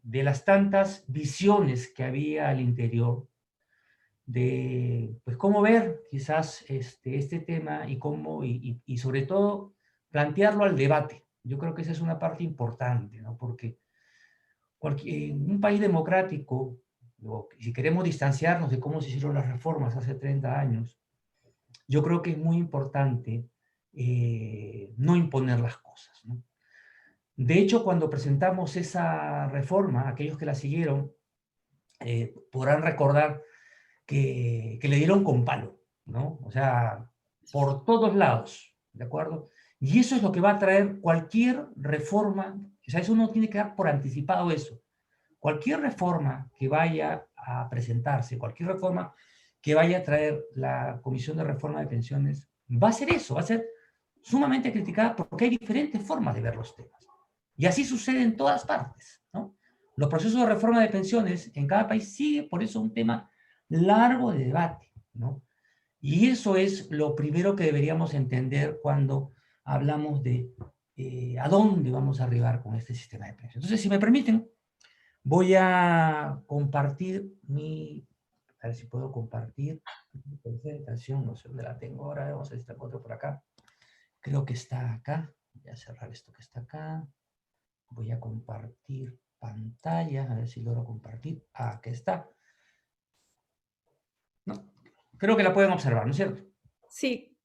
de las tantas visiones que había al interior de pues, cómo ver quizás este tema y cómo, y sobre todo plantearlo al debate. Yo creo que esa es una parte importante, ¿no? Porque en un país democrático, si queremos distanciarnos de cómo se hicieron las reformas hace 30 años, yo creo que es muy importante no imponer las cosas, ¿no? De hecho, cuando presentamos esa reforma, aquellos que la siguieron podrán recordar que le dieron con palo, ¿no? O sea, por todos lados, ¿de acuerdo? Y eso es lo que va a traer cualquier reforma, o sea, eso uno tiene que dar por anticipado eso. Cualquier reforma que vaya a presentarse, cualquier reforma que vaya a traer la Comisión de Reforma de Pensiones, va a ser eso, va a ser sumamente criticada porque hay diferentes formas de ver los temas. Y así sucede en todas partes, ¿no? Los procesos de reforma de pensiones en cada país sigue por eso un tema largo de debate, ¿no? Y eso es lo primero que deberíamos entender cuando hablamos de a dónde vamos a arribar con este sistema de pensiones. Entonces, si me permiten, voy a compartir a ver si puedo compartir mi presentación, no sé dónde la tengo ahora, vamos a ver si la encuentro por acá. Creo que está acá, voy a cerrar esto que está acá. Voy a compartir pantalla, a ver si logro compartir. Ah, aquí está. No, creo que la pueden observar, ¿no es cierto? Sí,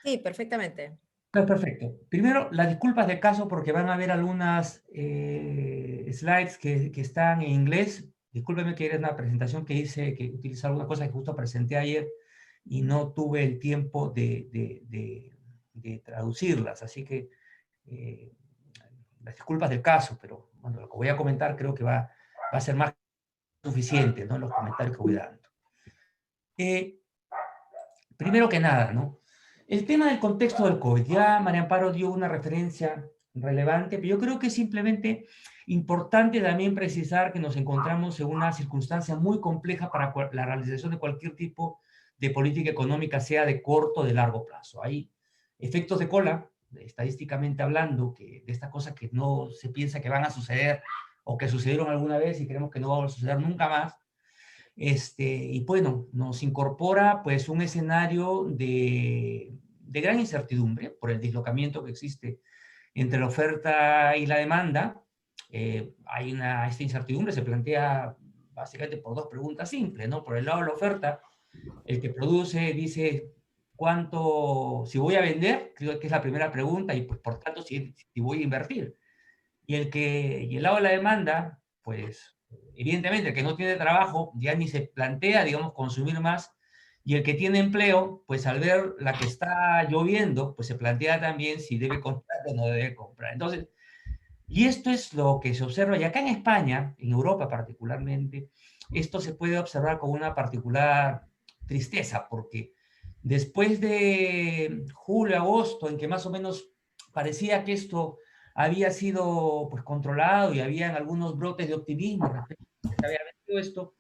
Sí, perfectamente. Perfecto. Primero, las disculpas de caso porque van a haber algunas slides que están en inglés. Discúlpeme que era una presentación que hice, que utilicé alguna cosa que justo presenté ayer y no tuve el tiempo de traducirlas. Así que las disculpas del caso, pero bueno, lo que voy a comentar creo que va a ser más suficiente, ¿no? Los comentarios que voy dando. Primero que nada, ¿no? El tema del contexto del COVID, ya María Amparo dio una referencia relevante, pero yo creo que es simplemente importante también precisar que nos encontramos en una circunstancia muy compleja para la realización de cualquier tipo de política económica, sea de corto o de largo plazo. Hay efectos de cola, estadísticamente hablando, de estas cosas que no se piensa que van a suceder o que sucedieron alguna vez y creemos que no van a suceder nunca más. Y bueno, nos incorpora pues un escenario de gran incertidumbre por el dislocamiento que existe entre la oferta y la demanda. Esta incertidumbre se plantea básicamente por dos preguntas simples, ¿no? Por el lado de la oferta, el que produce dice si voy a vender, creo que es la primera pregunta, y pues por tanto si voy a invertir. Y el lado de la demanda, pues evidentemente el que no tiene trabajo ya ni se plantea, digamos, consumir más, y el que tiene empleo, pues al ver la que está lloviendo, pues se plantea también si debe comprar o no debe comprar. Entonces, y esto es lo que se observa, y acá en España, en Europa particularmente, esto se puede observar con una particular tristeza, porque después de julio, agosto, en que más o menos parecía que esto había sido pues controlado y habían algunos brotes de optimismo respecto a que se había metido esto,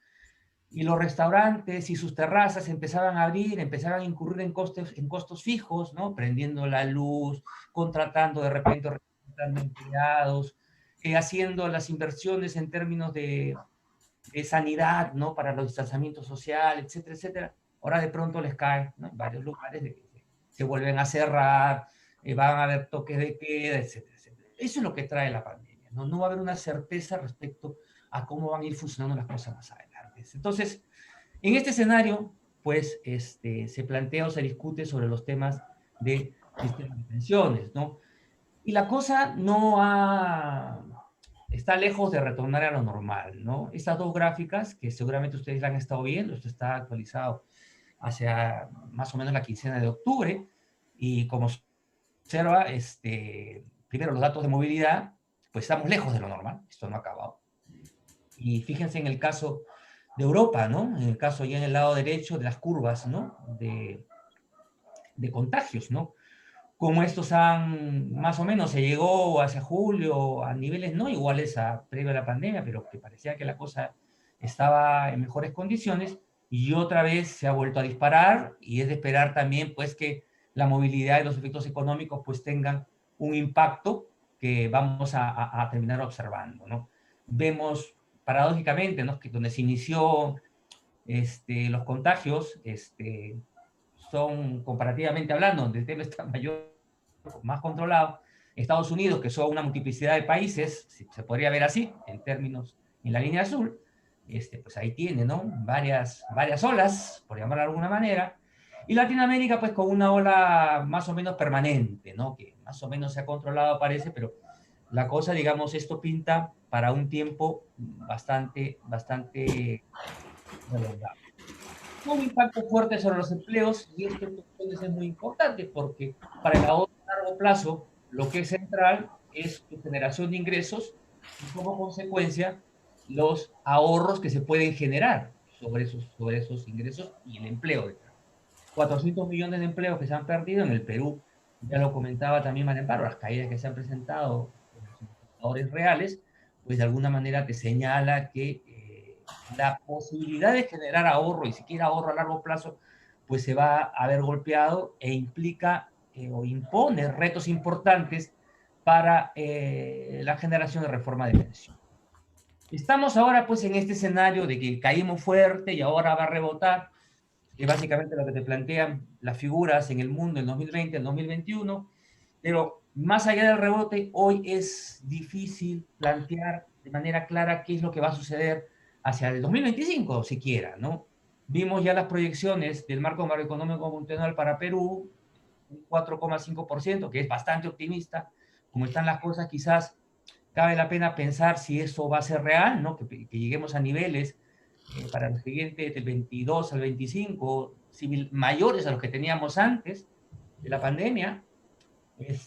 y los restaurantes y sus terrazas empezaban a abrir, empezaban a incurrir en costos fijos, ¿no? Prendiendo la luz, contratando de repente, reclutando empleados, haciendo las inversiones en términos de sanidad, ¿no? Para los distanciamientos sociales, etcétera, etcétera. Ahora de pronto les cae, ¿no? En varios lugares de que se vuelven a cerrar, van a haber toques de queda, etcétera, etcétera. Eso es lo que trae la pandemia, ¿no? No va a haber una certeza respecto a cómo van a ir funcionando las cosas más adelante. Entonces, en este escenario, pues, se plantea o se discute sobre los temas de sistema de pensiones, ¿no? Y la cosa está lejos de retornar a lo normal, ¿no? Estas dos gráficas, que seguramente ustedes la han estado viendo, esto está actualizado hacia más o menos la quincena de octubre, y como se observa, primero los datos de movilidad, pues estamos lejos de lo normal, esto no ha acabado. Y fíjense en el caso de Europa, ¿no? En el caso ya en el lado derecho de las curvas, ¿no? De contagios, ¿no? Como estos más o menos, se llegó hacia julio a niveles no iguales a previo a la pandemia, pero que parecía que la cosa estaba en mejores condiciones, y otra vez se ha vuelto a disparar, y es de esperar también, pues, que la movilidad y los efectos económicos, pues, tengan un impacto que vamos a terminar observando, ¿no? Vemos, paradójicamente, ¿no? Que donde se inició los contagios, son, comparativamente hablando, donde el tema está mayor, más controlado. Estados Unidos, que son una multiplicidad de países, si se podría ver así, en términos, en la línea azul, pues ahí tiene, ¿no? Varias olas, por llamarlo de alguna manera. Y Latinoamérica, pues con una ola más o menos permanente, ¿no? Que más o menos se ha controlado, parece, pero la cosa, digamos, esto pinta para un tiempo bastante prolongado. Un impacto fuerte sobre los empleos, y esto entonces es muy importante porque para el ahorro a largo plazo lo que es central es tu generación de ingresos y, como consecuencia, los ahorros que se pueden generar sobre esos ingresos y el empleo de trabajo. 400 millones de empleos que se han perdido en el Perú, ya lo comentaba también María Amparo, las caídas que se han presentado en los indicadores reales, pues de alguna manera te señala que la posibilidad de generar ahorro, y siquiera ahorro a largo plazo, pues se va a ver golpeado, e implica o impone retos importantes para la generación de reforma de pensión. Estamos ahora pues en este escenario de que caímos fuerte y ahora va a rebotar, que básicamente lo que te plantean las figuras en el mundo en 2020, en 2021, pero más allá del rebote, hoy es difícil plantear de manera clara qué es lo que va a suceder hacia el 2025, siquiera, ¿no? Vimos ya las proyecciones del marco macroeconómico multianual para Perú, un 4,5%, que es bastante optimista. Como están las cosas, quizás cabe la pena pensar si eso va a ser real, ¿no? Que lleguemos a niveles para el siguiente, del 22 al 25, mayores a los que teníamos antes de la pandemia.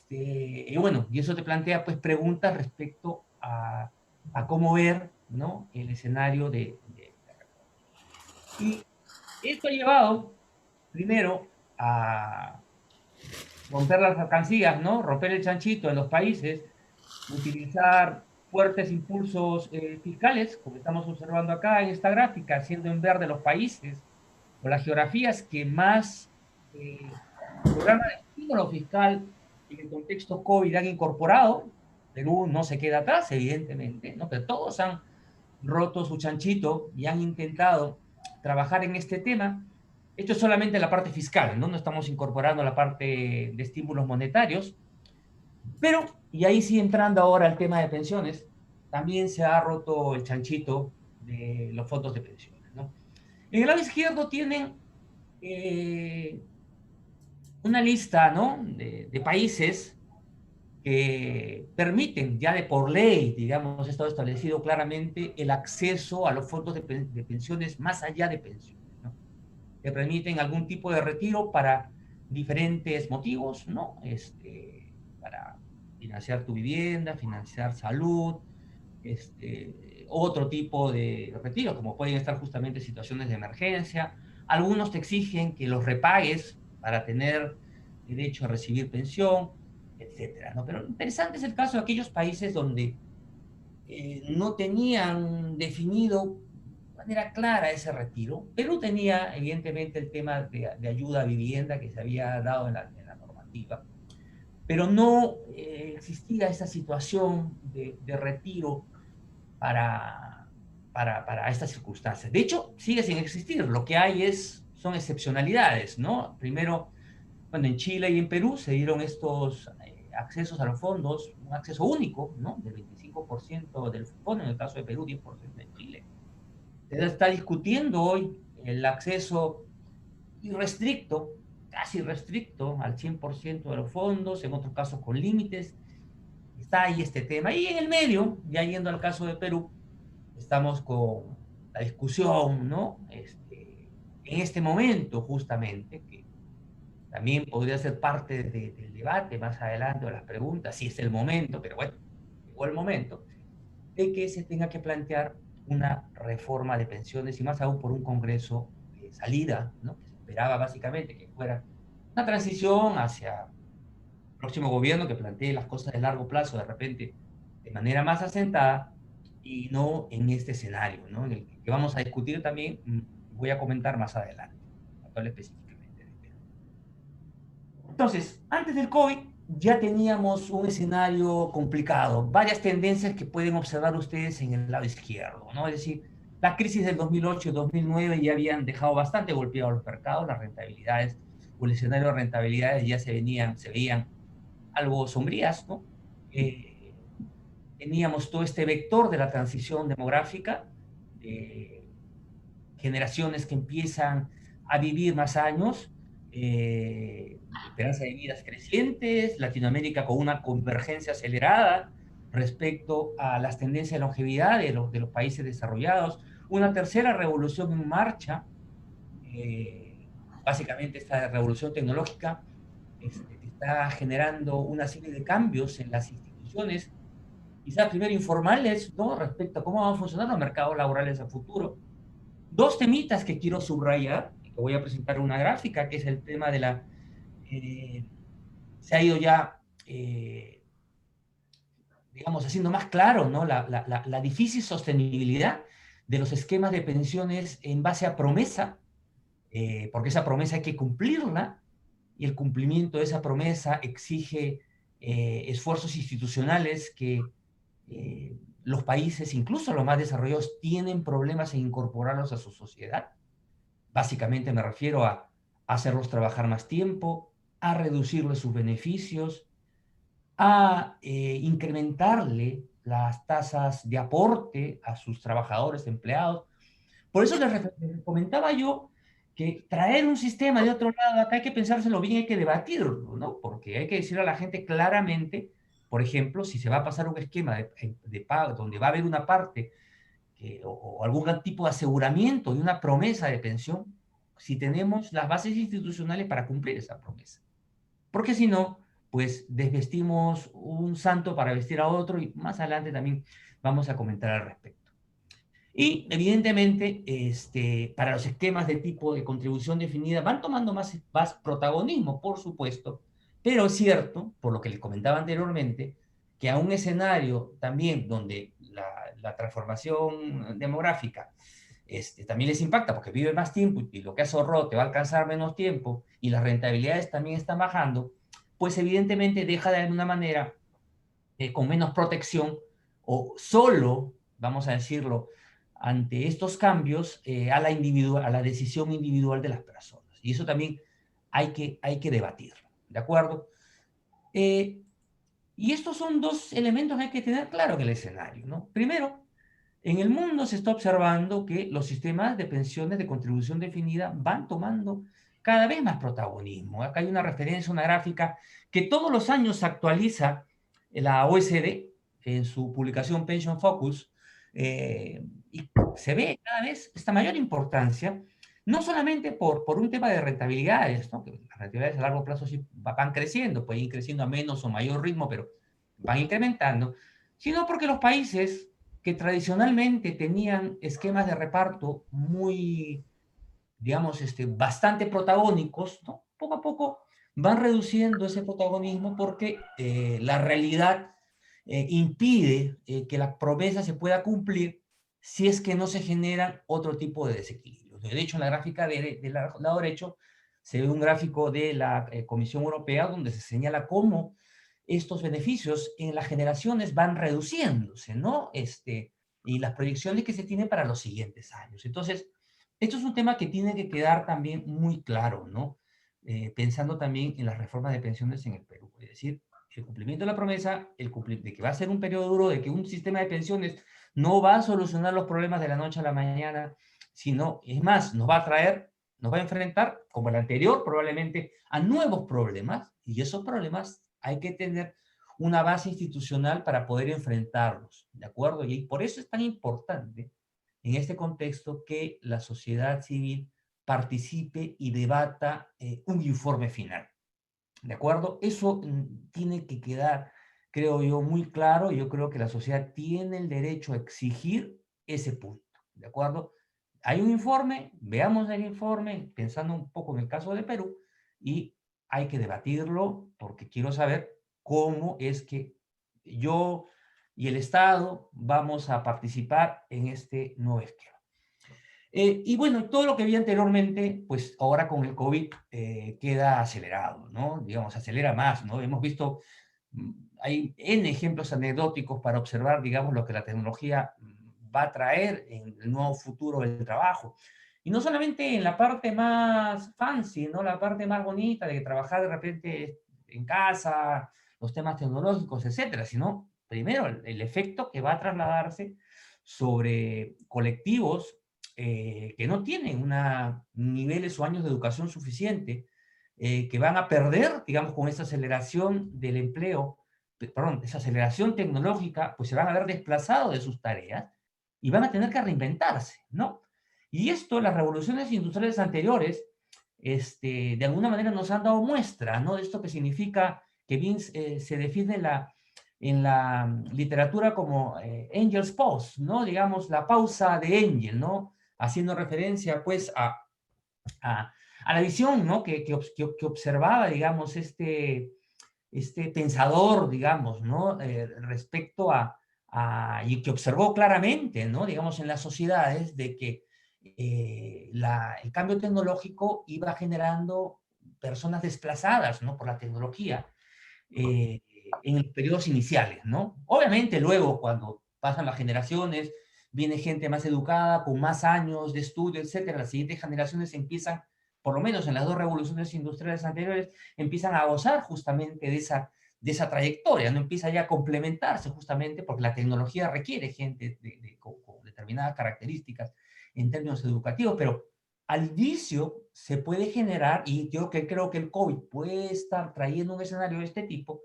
Y bueno, y eso te plantea pues preguntas respecto a cómo ver, ¿no? El escenario y esto ha llevado primero a romper las alcancías, ¿no? Romper el chanchito en los países, utilizar fuertes impulsos fiscales, como estamos observando acá en esta gráfica, siendo en verde los países o las geografías que más programa de estímulo fiscal en el contexto COVID han incorporado. Perú no se queda atrás, evidentemente, ¿no? Pero todos han roto su chanchito y han intentado trabajar en este tema. Esto es solamente la parte fiscal, ¿no? No estamos incorporando la parte de estímulos monetarios. Pero, y ahí sí entrando ahora al tema de pensiones, también se ha roto el chanchito de los fondos de pensiones, ¿no? En el lado izquierdo tienen una lista, ¿no? de países que permiten ya de por ley, digamos, está establecido claramente el acceso a los fondos de pensiones más allá de pensiones, ¿no? Que permiten algún tipo de retiro para diferentes motivos, ¿no? Para financiar tu vivienda, financiar salud, otro tipo de retiros, como pueden estar justamente situaciones de emergencia. Algunos te exigen que los repagues para tener derecho a recibir pensión, etcétera, ¿no? Pero interesante es el caso de aquellos países donde no tenían definido manera clara ese retiro. Perú tenía, evidentemente, el tema de ayuda a vivienda que se había dado en la normativa, pero no existía esa situación de retiro para estas circunstancias. De hecho, sigue sin existir. Lo que hay son excepcionalidades, ¿no? Primero, bueno, en Chile y en Perú se dieron estos accesos a los fondos, un acceso único, ¿no? Del 25% del fondo, en el caso de Perú, 10% en Chile. Se está discutiendo hoy el acceso irrestricto, casi restricto, al 100% de los fondos, en otros casos con límites. Está ahí este tema. Y en el medio, ya yendo al caso de Perú, estamos con la discusión, ¿no? En este momento, justamente, que también podría ser parte del debate más adelante, o las preguntas, si es el momento, pero bueno, llegó el momento, de que se tenga que plantear una reforma de pensiones, y más aún por un Congreso de salida, ¿no? Que se esperaba básicamente que fuera una transición hacia el próximo gobierno que plantee las cosas de largo plazo, de repente, de manera más asentada, y no en este escenario, ¿no? En el que vamos a discutir también, voy a comentar más adelante, hablar específicamente de Perú. Entonces, antes del COVID ya teníamos un escenario complicado, varias tendencias que pueden observar ustedes en el lado izquierdo, ¿no? Es decir, la crisis del 2008 y 2009 ya habían dejado bastante golpeados los mercados, las rentabilidades, o el escenario de rentabilidades ya se veían algo sombrías, ¿no? Teníamos todo este vector de la transición demográfica, generaciones que empiezan a vivir más años, esperanza de vidas crecientes, Latinoamérica con una convergencia acelerada respecto a las tendencias de longevidad de los países desarrollados, una tercera revolución en marcha, básicamente esta revolución tecnológica que está generando una serie de cambios en las instituciones, quizás primero informales, ¿no? Respecto a cómo van a funcionar los mercados laborales a futuro. Dos temitas que quiero subrayar, que voy a presentar una gráfica, que es el tema de se ha ido ya, digamos, haciendo más claro, ¿no? La difícil sostenibilidad de los esquemas de pensiones en base a promesa, porque esa promesa hay que cumplirla, y el cumplimiento de esa promesa exige esfuerzos institucionales que los países, incluso los más desarrollados, tienen problemas en incorporarlos a su sociedad. Básicamente me refiero a hacerlos trabajar más tiempo, a reducirles sus beneficios, a incrementarle las tasas de aporte a sus trabajadores, empleados. Por eso les comentaba yo que traer un sistema de otro lado, acá hay que pensárselo bien, hay que debatirlo, ¿no? Porque hay que decirle a la gente claramente, por ejemplo, si se va a pasar un esquema de pago donde va a haber una parte o algún tipo de aseguramiento y una promesa de pensión, si tenemos las bases institucionales para cumplir esa promesa. Porque si no, pues desvestimos un santo para vestir a otro, y más adelante también vamos a comentar al respecto. Y evidentemente, para los esquemas de tipo de contribución definida van tomando más protagonismo, por supuesto, pero es cierto, por lo que les comentaba anteriormente, que a un escenario también donde la transformación demográfica también les impacta porque vive más tiempo y lo que has ahorrado te va a alcanzar menos tiempo y las rentabilidades también están bajando, pues evidentemente deja de alguna manera con menos protección, o solo, vamos a decirlo, ante estos cambios a la decisión individual de las personas. Y eso también hay que debatirlo, ¿de acuerdo? Y estos son dos elementos que hay que tener claro en el escenario, ¿no? Primero, en el mundo se está observando que los sistemas de pensiones de contribución definida van tomando cada vez más protagonismo. Acá hay una referencia, una gráfica que todos los años se actualiza la OECD en su publicación Pension Focus, y se ve cada vez esta mayor importancia, no solamente por un tema de rentabilidades, ¿no? Que las rentabilidades a largo plazo sí van creciendo, pueden ir creciendo a menos o mayor ritmo, pero van incrementando, sino porque los países que tradicionalmente tenían esquemas de reparto muy, digamos, bastante protagónicos, ¿no? Poco a poco van reduciendo ese protagonismo porque la realidad impide que la promesa se pueda cumplir, si es que no se generan otro tipo de desequilibrios. De hecho, en la gráfica del lado derecho se ve un gráfico de la Comisión Europea donde se señala cómo estos beneficios en las generaciones van reduciéndose, ¿no? Y las proyecciones que se tienen para los siguientes años. Entonces, esto es un tema que tiene que quedar también muy claro, ¿no? Pensando también en las reformas de pensiones en el Perú. Es decir, el cumplimiento de la promesa, de que va a ser un periodo duro, de que un sistema de pensiones no va a solucionar los problemas de la noche a la mañana, sino, es más, nos va a enfrentar, como el anterior, probablemente, a nuevos problemas, y esos problemas hay que tener una base institucional para poder enfrentarlos, ¿de acuerdo? Y por eso es tan importante, en este contexto, que la sociedad civil participe y debata un informe final, ¿de acuerdo? Eso tiene que quedar, creo yo, muy claro. Yo creo que la sociedad tiene el derecho a exigir ese punto, ¿de acuerdo? Hay un informe, veamos el informe, pensando un poco en el caso de Perú, y hay que debatirlo porque quiero saber cómo es que yo y el Estado vamos a participar en este nuevo esquema. Y bueno, todo lo que vi anteriormente, pues ahora con el COVID queda acelerado, ¿no? Digamos, acelera más, ¿no? Hemos visto, hay N ejemplos anecdóticos para observar, digamos, lo que la tecnología va a traer en el nuevo futuro del trabajo. Y no solamente en la parte más fancy, ¿no? La parte más bonita de trabajar de repente en casa, los temas tecnológicos, etcétera, sino primero el efecto que va a trasladarse sobre colectivos que no tienen niveles o años de educación suficiente, que van a perder, digamos, con esa aceleración del empleo, perdón, esa aceleración tecnológica, pues se van a ver desplazados de sus tareas y van a tener que reinventarse, ¿no? Y esto, las revoluciones industriales anteriores, de alguna manera nos han dado muestra, ¿no? De esto que significa, que bien se define en la literatura como Angel's Pause, ¿no? Digamos, la pausa de Engel, ¿no? Haciendo referencia, pues, a la visión, ¿no? Que observaba, digamos, este pensador, digamos, ¿no? Respecto y que observó claramente, ¿no? Digamos, en las sociedades de que el cambio tecnológico iba generando personas desplazadas, ¿no? Por la tecnología en los periodos iniciales, ¿no? Obviamente luego, cuando pasan las generaciones, viene gente más educada, con más años de estudio, etcétera. Las siguientes generaciones empiezan, por lo menos en las dos revoluciones industriales anteriores, empiezan a gozar justamente de esa trayectoria, ¿no? Empieza ya a complementarse justamente porque la tecnología requiere gente con determinadas características en términos educativos, pero al inicio se puede generar, y yo creo que el COVID puede estar trayendo un escenario de este tipo,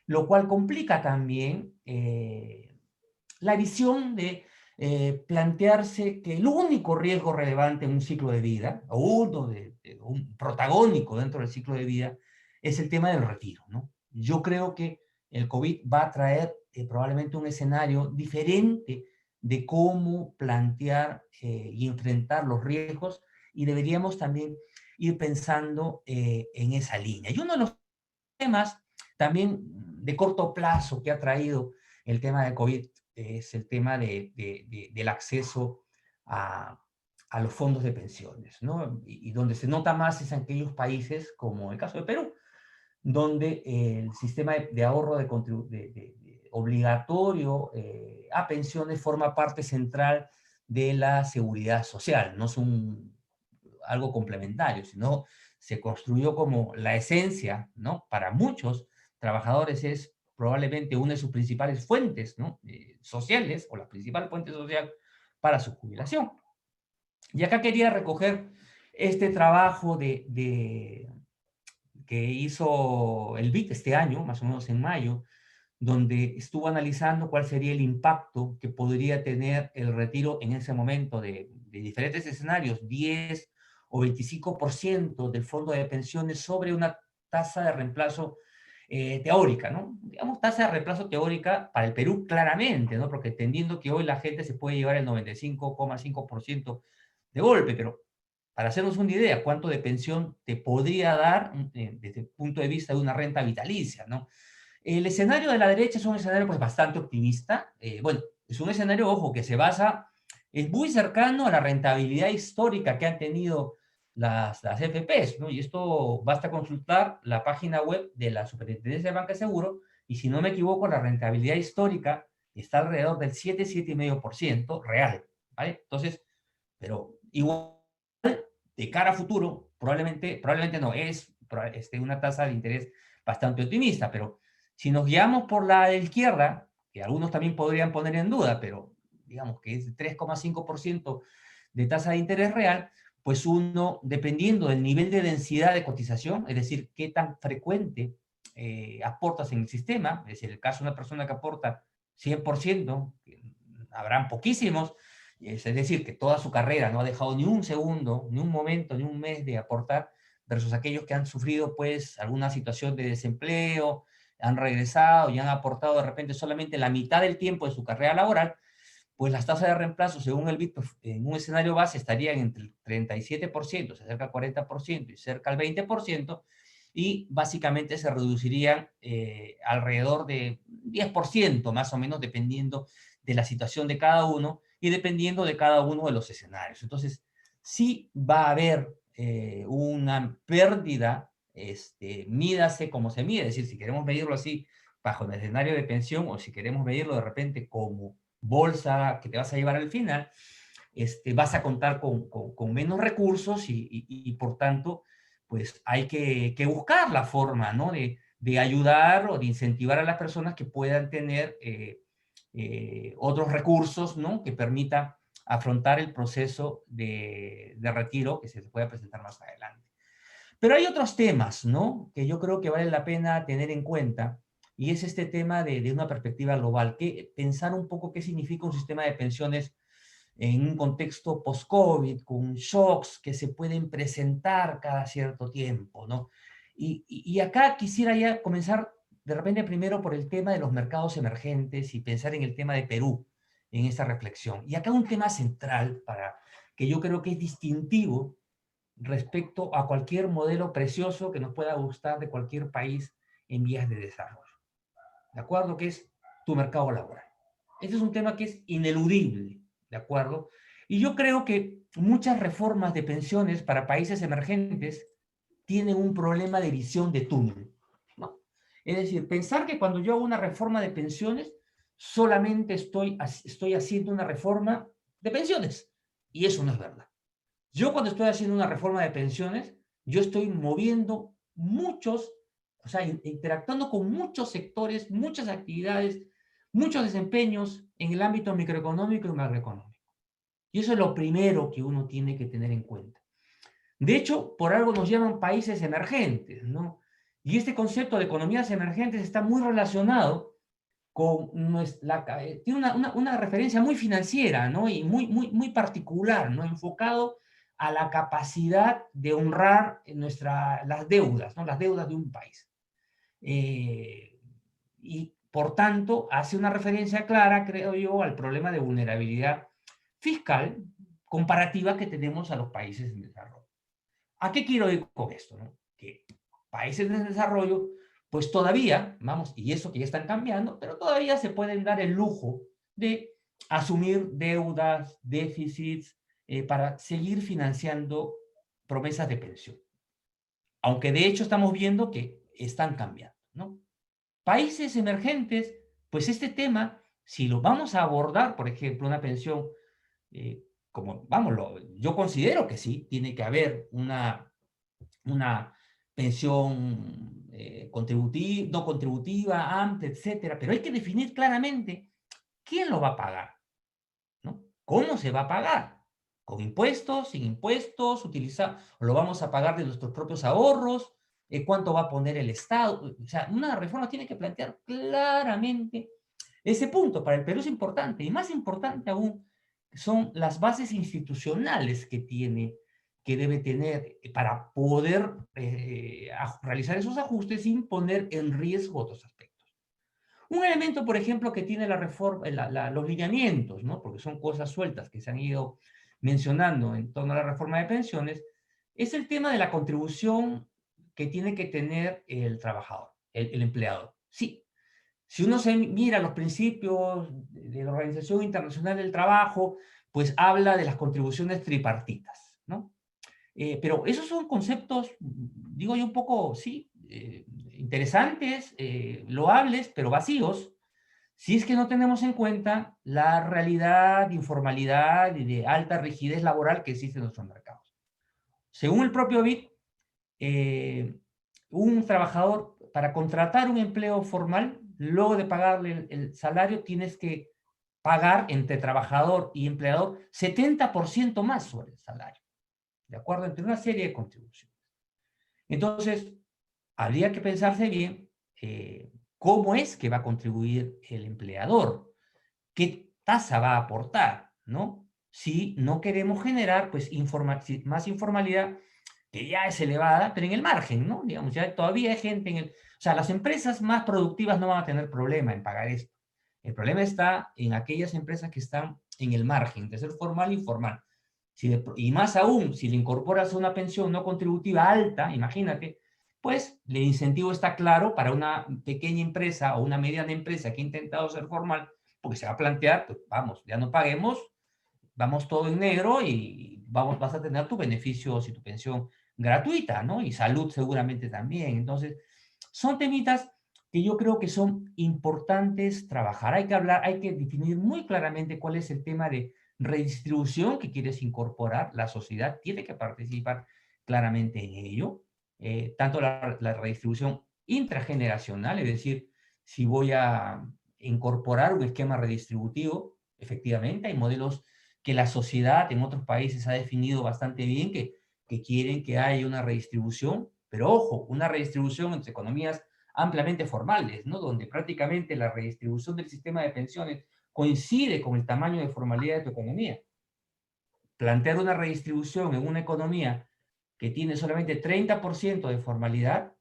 lo cual complica también la visión de plantearse que el único riesgo relevante en un ciclo de vida, o un protagónico dentro del ciclo de vida, es el tema del retiro, ¿no? Yo creo que el COVID va a traer probablemente un escenario diferente de cómo plantear y enfrentar los riesgos, y deberíamos también ir pensando en esa línea. Y uno de los temas también de corto plazo que ha traído el tema de COVID es el tema del acceso a los fondos de pensiones, ¿no? Y donde se nota más es en aquellos países, como el caso de Perú, donde el sistema de ahorro obligatorio a pensiones forma parte central de la seguridad social. No son algo complementario, sino se construyó como la esencia, ¿no? Para muchos trabajadores es probablemente una de sus principales fuentes, ¿no? Sociales, o la principal fuente social para su jubilación. Y acá quería recoger este trabajo que hizo el BIT este año, más o menos en mayo, donde estuvo analizando cuál sería el impacto que podría tener el retiro en ese momento de diferentes escenarios, 10 o 25% del fondo de pensiones sobre una tasa de reemplazo teórica, ¿no? Digamos, tasa de reemplazo teórica para el Perú claramente, ¿no? Porque entendiendo que hoy la gente se puede llevar el 95,5% de golpe, pero para hacernos una idea, ¿cuánto de pensión te podría dar desde el punto de vista de una renta vitalicia, ¿no? El escenario de la derecha es un escenario pues bastante optimista. Bueno, es un escenario, ojo, que se basa es muy cercano a la rentabilidad histórica que han tenido las FPs, ¿no? Y esto basta consultar la página web de la Superintendencia de Banca y Seguro, y si no me equivoco, la rentabilidad histórica está alrededor del 7,5% real, ¿vale? Entonces, pero igual, de cara a futuro, probablemente no, es una tasa de interés bastante optimista, pero si nos guiamos por la de izquierda, que algunos también podrían poner en duda, pero digamos que es de 3,5% de tasa de interés real, pues uno, dependiendo del nivel de densidad de cotización, es decir, qué tan frecuente aportas en el sistema, es decir, el caso de una persona que aporta 100%, habrán poquísimos, es decir, que toda su carrera no ha dejado ni un segundo, ni un momento, ni un mes de aportar, versus aquellos que han sufrido pues alguna situación de desempleo, han regresado y han aportado de repente solamente la mitad del tiempo de su carrera laboral, pues las tasas de reemplazo, según el BID, en un escenario base estarían entre el 37%, cerca al 40% y cerca al 20%, y básicamente se reducirían alrededor de 10% más o menos, dependiendo de la situación de cada uno y dependiendo de cada uno de los escenarios. Entonces, sí va a haber una pérdida, mídase como se mide, es decir, si queremos medirlo así bajo el escenario de pensión o si queremos medirlo de repente como bolsa que te vas a llevar al final, vas a contar con menos recursos y por tanto, pues hay que buscar la forma, ¿no? De ayudar o de incentivar a las personas que puedan tener otros recursos, ¿no? Que permitan afrontar el proceso de retiro que se pueda presentar más adelante. Pero hay otros temas, ¿no? Que yo creo que vale la pena tener en cuenta, y es este tema de una perspectiva global, que pensar un poco qué significa un sistema de pensiones en un contexto post-COVID, con shocks que se pueden presentar cada cierto tiempo, ¿no? Y acá quisiera ya comenzar de repente primero por el tema de los mercados emergentes y pensar en el tema de Perú en esta reflexión. Y acá un tema central para que yo creo que es distintivo respecto a cualquier modelo precioso que nos pueda gustar de cualquier país en vías de desarrollo. ¿De acuerdo? Que es tu mercado laboral. Este es un tema que es ineludible, ¿de acuerdo? Y yo creo que muchas reformas de pensiones para países emergentes tienen un problema de visión de túnel, ¿no? Es decir, pensar que cuando yo hago una reforma de pensiones, solamente estoy haciendo una reforma de pensiones. Y eso no es verdad. Yo cuando estoy haciendo una reforma de pensiones, yo estoy moviendo muchos, o sea, interactuando con muchos sectores, muchas actividades, muchos desempeños en el ámbito microeconómico y macroeconómico. Y eso es lo primero que uno tiene que tener en cuenta. De hecho, por algo nos llaman países emergentes, ¿no? Y este concepto de economías emergentes está muy relacionado con tiene una referencia muy financiera, ¿no? Y muy particular, ¿no? Enfocado a la capacidad de honrar las deudas, ¿no? Las deudas de un país. Y por tanto, hace una referencia clara, creo yo, al problema de vulnerabilidad fiscal comparativa que tenemos a los países en desarrollo. ¿A qué quiero ir con esto, no? Que países en desarrollo, pues todavía, vamos, y eso que ya están cambiando, pero todavía se pueden dar el lujo de asumir deudas, déficits, para seguir financiando promesas de pensión. Aunque de hecho estamos viendo que están cambiando, ¿no? Países emergentes, pues este tema, si lo vamos a abordar, por ejemplo, una pensión, como, vamos, yo considero que sí, tiene que haber una pensión contributiva, no contributiva, amplia, etcétera, pero hay que definir claramente quién lo va a pagar, ¿no? ¿Cómo se va a pagar? ¿Con impuestos, sin impuestos? ¿O lo vamos a pagar de nuestros propios ahorros? ¿Cuánto va a poner el Estado? O sea, una reforma tiene que plantear claramente ese punto. Para el Perú es importante, y más importante aún son las bases institucionales que debe tener para poder realizar esos ajustes sin poner en riesgo otros aspectos. Un elemento, por ejemplo, que tiene la reforma, los lineamientos, ¿no? Porque son cosas sueltas que se han ido mencionando en torno a la reforma de pensiones, es el tema de la contribución que tiene que tener el trabajador, el empleador. Sí, si uno se mira los principios de la Organización Internacional del Trabajo, pues habla de las contribuciones tripartitas, ¿no? Pero esos son conceptos, digo yo, un poco, sí, interesantes, loables, pero vacíos, si es que no tenemos en cuenta la realidad de informalidad y de alta rigidez laboral que existe en nuestros mercados. Según el propio BID, un trabajador, para contratar un empleo formal, luego de pagarle el salario, tienes que pagar entre trabajador y empleador 70% más sobre el salario, ¿de acuerdo? Entre una serie de contribuciones. Entonces, habría que pensarse bien cómo es que va a contribuir el empleador, qué tasa va a aportar, ¿no? Si no queremos generar, pues, más informalidad, que ya es elevada, pero en el margen, ¿no? Digamos, ya todavía hay gente en el... O sea, las empresas más productivas no van a tener problema en pagar esto. El problema está en aquellas empresas que están en el margen, de ser formal e informal. Y más aún, si le incorporas una pensión no contributiva alta, imagínate, pues el incentivo está claro para una pequeña empresa o una mediana empresa que ha intentado ser formal, porque se va a plantear, pues vamos, ya no paguemos, vamos todo en negro y vas a tener tus beneficios y tu pensión gratuita, ¿no? Y salud seguramente también. Entonces, son temitas que yo creo que son importantes trabajar. Hay que hablar, hay que definir muy claramente cuál es el tema de redistribución que quieres incorporar. La sociedad tiene que participar claramente en ello. Tanto la redistribución intrageneracional, es decir, si voy a incorporar un esquema redistributivo, efectivamente hay modelos que la sociedad en otros países ha definido bastante bien, que quieren que haya una redistribución, pero ojo, una redistribución entre economías ampliamente formales, ¿no? Donde prácticamente la redistribución del sistema de pensiones coincide con el tamaño de formalidad de tu economía. Plantear una redistribución en una economía que tiene solamente 30% de formalidad,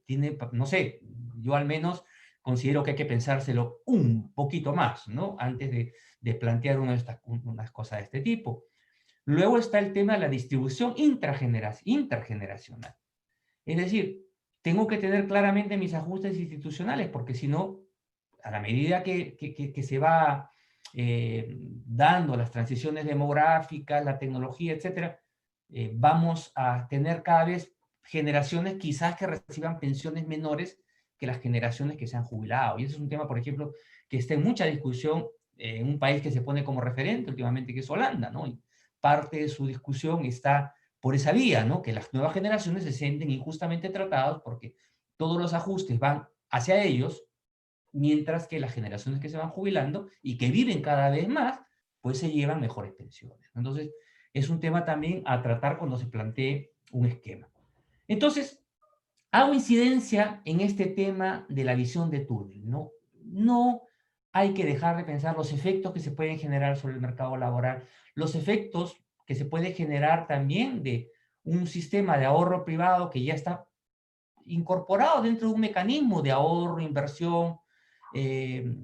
tiene, no sé, yo al menos considero que hay que pensárselo un poquito más, ¿no? Antes de plantear unas cosas de este tipo. Luego está el tema de la distribución intergeneracional. Es decir, tengo que tener claramente mis ajustes institucionales, porque si no, a la medida que se va dando las transiciones demográficas, la tecnología, etcétera, vamos a tener cada vez generaciones quizás que reciban pensiones menores que las generaciones que se han jubilado. Y ese es un tema, por ejemplo, que está en mucha discusión en un país que se pone como referente últimamente, que es Holanda, ¿no? Y parte de su discusión está por esa vía, ¿no? Que las nuevas generaciones se sienten injustamente tratadas porque todos los ajustes van hacia ellos, mientras que las generaciones que se van jubilando y que viven cada vez más, pues se llevan mejores pensiones. Entonces, es un tema también a tratar cuando se plantee un esquema. Entonces, hago incidencia en este tema de la visión de túnel, ¿no? No hay que dejar de pensar los efectos que se pueden generar sobre el mercado laboral, los efectos que se puede generar también de un sistema de ahorro privado que ya está incorporado dentro de un mecanismo de ahorro, inversión,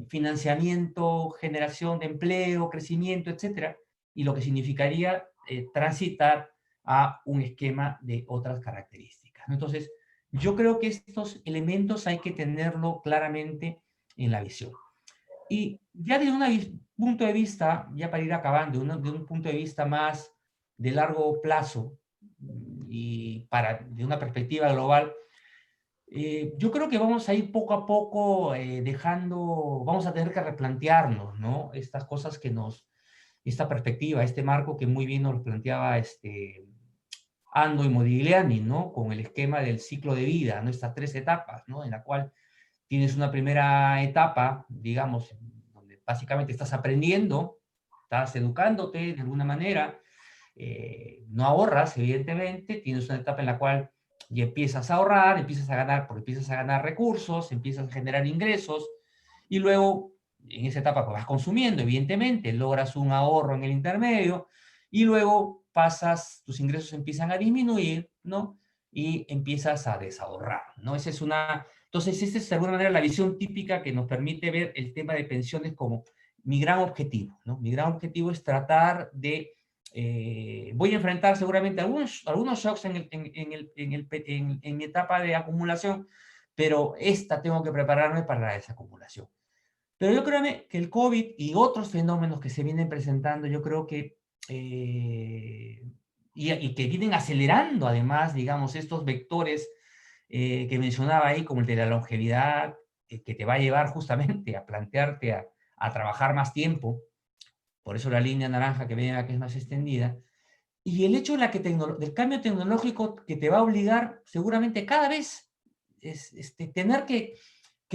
financiamiento, generación de empleo, crecimiento, etcétera, y lo que significaría transitar a un esquema de otras características, ¿no? Entonces, yo creo que estos elementos hay que tenerlo claramente en la visión. Y ya desde un punto de vista, ya para ir acabando, de un punto de vista más de largo plazo y de una perspectiva global, yo creo que vamos a ir poco a poco vamos a tener que replantearnos, ¿no? Estas cosas esta perspectiva, este marco que muy bien nos planteaba Ando y Modigliani, ¿no? Con el esquema del ciclo de vida, ¿no? Estas 3 etapas, ¿no? En la cual tienes una primera etapa, digamos, donde básicamente estás aprendiendo, estás educándote de alguna manera, no ahorras, evidentemente, tienes una etapa en la cual y empiezas a ahorrar, porque empiezas a ganar recursos, empiezas a generar ingresos, y luego en esa etapa pues, vas consumiendo, evidentemente, logras un ahorro en el intermedio, y luego tus ingresos empiezan a disminuir, ¿no? Y empiezas a desahorrar, ¿no? Entonces, esta es de alguna manera la visión típica que nos permite ver el tema de pensiones como mi gran objetivo, ¿no? Mi gran objetivo es tratar de voy a enfrentar seguramente algunos shocks en mi etapa de acumulación, pero tengo que prepararme para la desacumulación. Pero yo creo que el COVID y otros fenómenos que se vienen presentando, yo creo que, y que vienen acelerando además, digamos, estos vectores que mencionaba ahí, como el de la longevidad, que te va a llevar justamente a plantearte a trabajar más tiempo, por eso la línea naranja que venga que es más extendida, y el hecho de del cambio tecnológico que te va a obligar seguramente cada vez tener que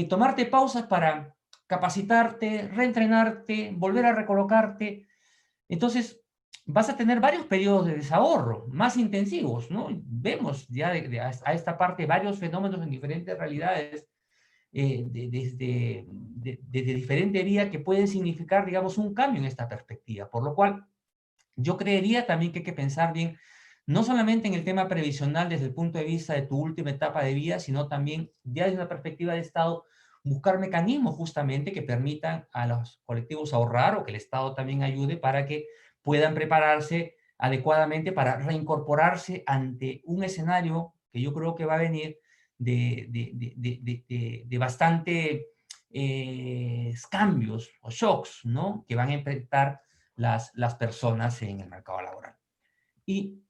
tomarte pausas para capacitarte, reentrenarte, volver a recolocarte. Entonces, vas a tener varios periodos de desahorro más intensivos, ¿no? Vemos ya a esta parte varios fenómenos en diferentes realidades, desde diferente vía que pueden significar, digamos, un cambio en esta perspectiva. Por lo cual, yo creería también que hay que pensar bien, no solamente en el tema previsional desde el punto de vista de tu última etapa de vida, sino también ya desde una perspectiva de Estado, buscar mecanismos justamente que permitan a los colectivos ahorrar o que el Estado también ayude para que puedan prepararse adecuadamente para reincorporarse ante un escenario que yo creo que va a venir de bastante cambios o shocks, ¿no? Que van a enfrentar las personas en el mercado laboral. Y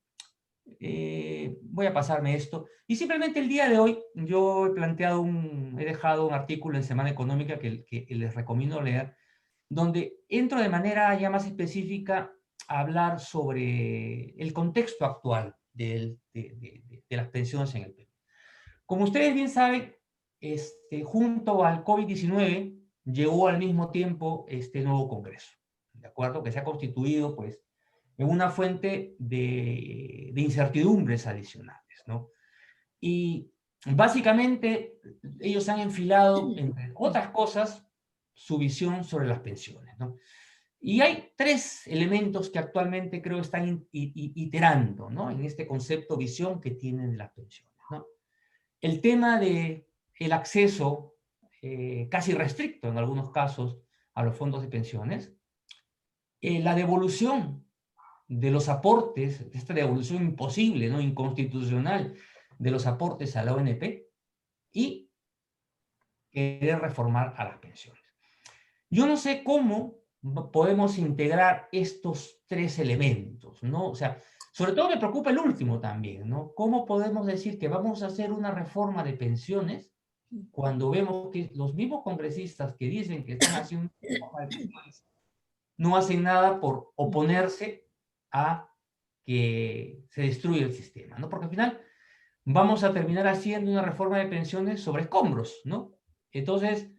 voy a pasarme esto. Y simplemente el día de hoy yo he dejado un artículo en Semana Económica que les recomiendo leer, donde entro de manera ya más específica a hablar sobre el contexto actual de las pensiones en el Perú. Como ustedes bien saben, junto al COVID-19 llegó al mismo tiempo este nuevo Congreso, ¿de acuerdo? Que se ha constituido, pues, en una fuente de incertidumbres adicionales, ¿no? Y básicamente ellos han enfilado, entre otras cosas, su visión sobre las pensiones, ¿no? Y hay tres elementos que actualmente creo están iterando, ¿no? En este concepto visión que tienen de las pensiones, ¿no? El tema del acceso casi restricto en algunos casos a los fondos de pensiones, la devolución de los aportes, esta devolución imposible, ¿no? Inconstitucional de los aportes a la ONP y querer reformar a las pensiones. Yo no sé cómo podemos integrar estos tres elementos, ¿no? O sea, sobre todo me preocupa el último también, ¿no? ¿Cómo podemos decir que vamos a hacer una reforma de pensiones cuando vemos que los mismos congresistas que dicen que están haciendo una reforma de pensiones no hacen nada por oponerse a que se destruya el sistema, ¿no? Porque al final vamos a terminar haciendo una reforma de pensiones sobre escombros, ¿no? Entonces,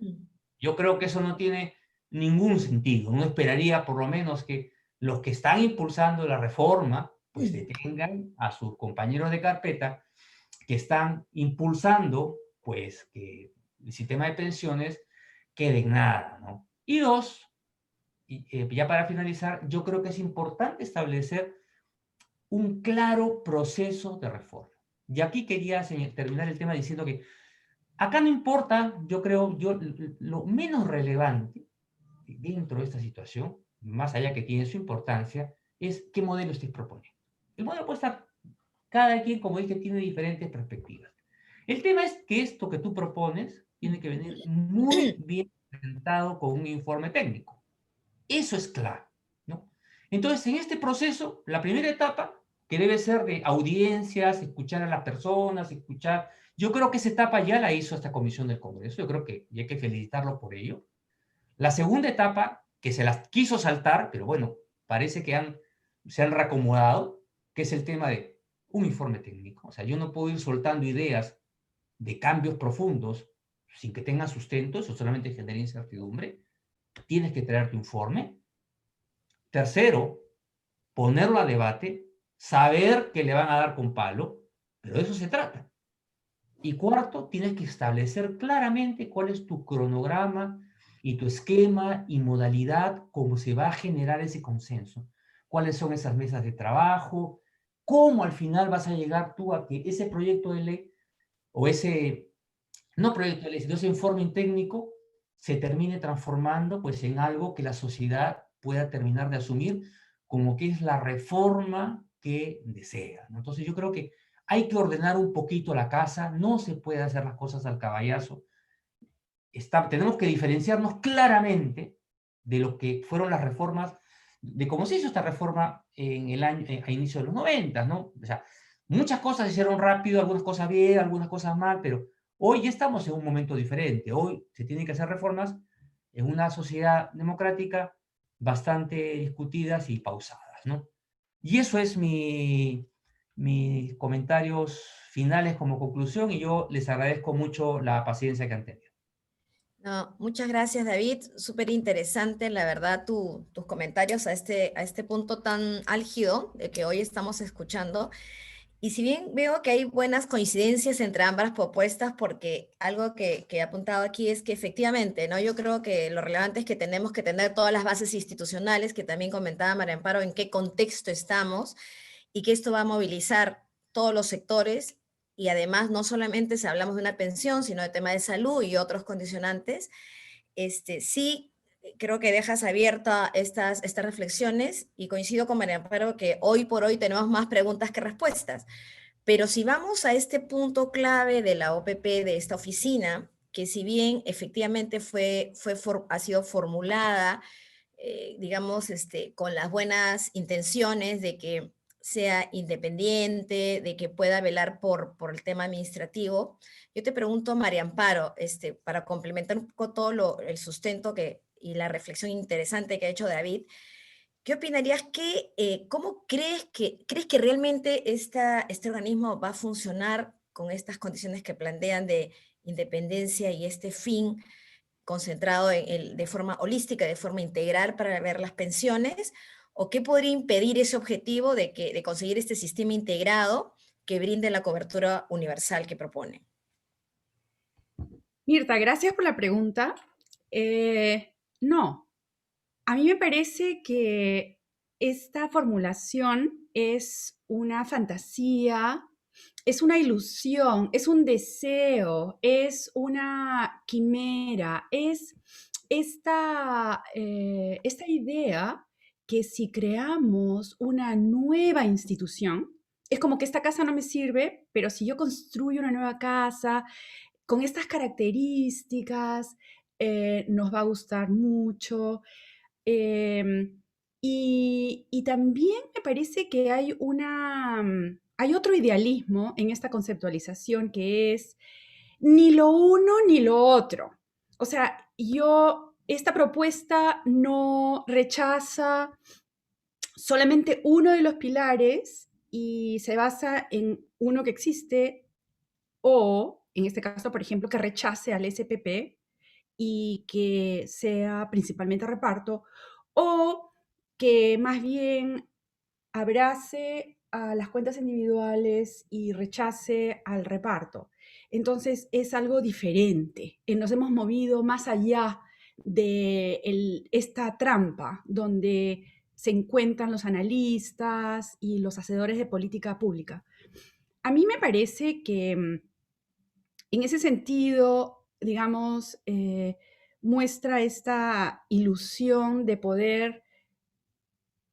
yo creo que eso no tiene ningún sentido. Uno esperaría por lo menos que los que están impulsando la reforma, pues detengan a sus compañeros de carpeta que están impulsando, pues, que el sistema de pensiones quede en nada, ¿no? Y dos, ya para finalizar, yo creo que es importante establecer un claro proceso de reforma. Y aquí quería terminar el tema diciendo que acá no importa, yo creo, lo menos relevante dentro de esta situación, más allá que tiene su importancia, es qué modelo estés proponiendo. El modelo puede estar, cada quien, como dije, tiene diferentes perspectivas. El tema es que esto que tú propones tiene que venir muy bien presentado con un informe técnico. Eso es claro, ¿no? Entonces, en este proceso, la primera etapa, que debe ser de audiencias, escuchar a las personas, yo creo que esa etapa ya la hizo esta comisión del Congreso, yo creo que hay que felicitarlo por ello. La segunda etapa, que se las quiso saltar, pero bueno, parece que se han reacomodado, que es el tema de un informe técnico. O sea, yo no puedo ir soltando ideas de cambios profundos sin que tengan sustento, eso solamente genera incertidumbre. Tienes que traer tu informe. Tercero, ponerlo a debate, saber que le van a dar con palo, pero de eso se trata. Y cuarto, tienes que establecer claramente cuál es tu cronograma y tu esquema y modalidad, cómo se va a generar ese consenso. Cuáles son esas mesas de trabajo, cómo al final vas a llegar tú a que ese proyecto de ley o no proyecto de ley, sino ese informe técnico se termine transformando pues en algo que la sociedad pueda terminar de asumir como que es la reforma que desea, ¿no? Entonces yo creo que hay que ordenar un poquito la casa, no se puede hacer las cosas al caballazo. tenemos que diferenciarnos claramente de lo que fueron las reformas, de cómo se hizo esta reforma en el año, a inicio de los 90, ¿no? O sea, muchas cosas se hicieron rápido, algunas cosas bien, algunas cosas mal, pero hoy ya estamos en un momento diferente. Hoy se tienen que hacer reformas en una sociedad democrática bastante discutidas y pausadas, ¿no? Y eso es mis comentarios finales como conclusión, y yo les agradezco mucho la paciencia que han tenido. No, muchas gracias, David. Súper interesante, la verdad, tus comentarios a este punto tan álgido de que hoy estamos escuchando. Y si bien veo que hay buenas coincidencias entre ambas propuestas, porque algo que he apuntado aquí es que efectivamente, ¿no? Yo creo que lo relevante es que tenemos que tener todas las bases institucionales, que también comentaba María Amparo, en qué contexto estamos, y que esto va a movilizar todos los sectores, y además no solamente si hablamos de una pensión, sino de tema de salud y otros condicionantes. Sí, creo que dejas abiertas estas reflexiones, y coincido con María Amparo que hoy por hoy tenemos más preguntas que respuestas. Pero si vamos a este punto clave de la OPP, de esta oficina, que si bien efectivamente ha sido formulada, digamos, con las buenas intenciones de que sea independiente, de que pueda velar por el tema administrativo, yo te pregunto, María Amparo, para complementar un poco todo el sustento y la reflexión interesante que ha hecho David, ¿qué opinarías? ¿Cómo crees que realmente este organismo va a funcionar con estas condiciones que plantean de independencia y este fin concentrado de forma holística, de forma integral para ver las pensiones? ¿O qué podría impedir ese objetivo de conseguir este sistema integrado que brinde la cobertura universal que propone? Mirta, gracias por la pregunta. No, a mí me parece que esta formulación es una fantasía, es una ilusión, es un deseo, es una quimera, es esta idea que si creamos una nueva institución, es como que esta casa no me sirve, pero si yo construyo una nueva casa con estas características, nos va a gustar mucho. Y también me parece que hay otro idealismo en esta conceptualización, que es ni lo uno ni lo otro. O sea, esta propuesta no rechaza solamente uno de los pilares y se basa en uno que existe, o en este caso, por ejemplo, que rechace al SPP y que sea principalmente reparto, o que más bien abrace a las cuentas individuales y rechace al reparto. Entonces es algo diferente. Nos hemos movido más allá de esta trampa donde se encuentran los analistas y los hacedores de política pública. A mí me parece que en ese sentido, digamos, muestra esta ilusión de poder,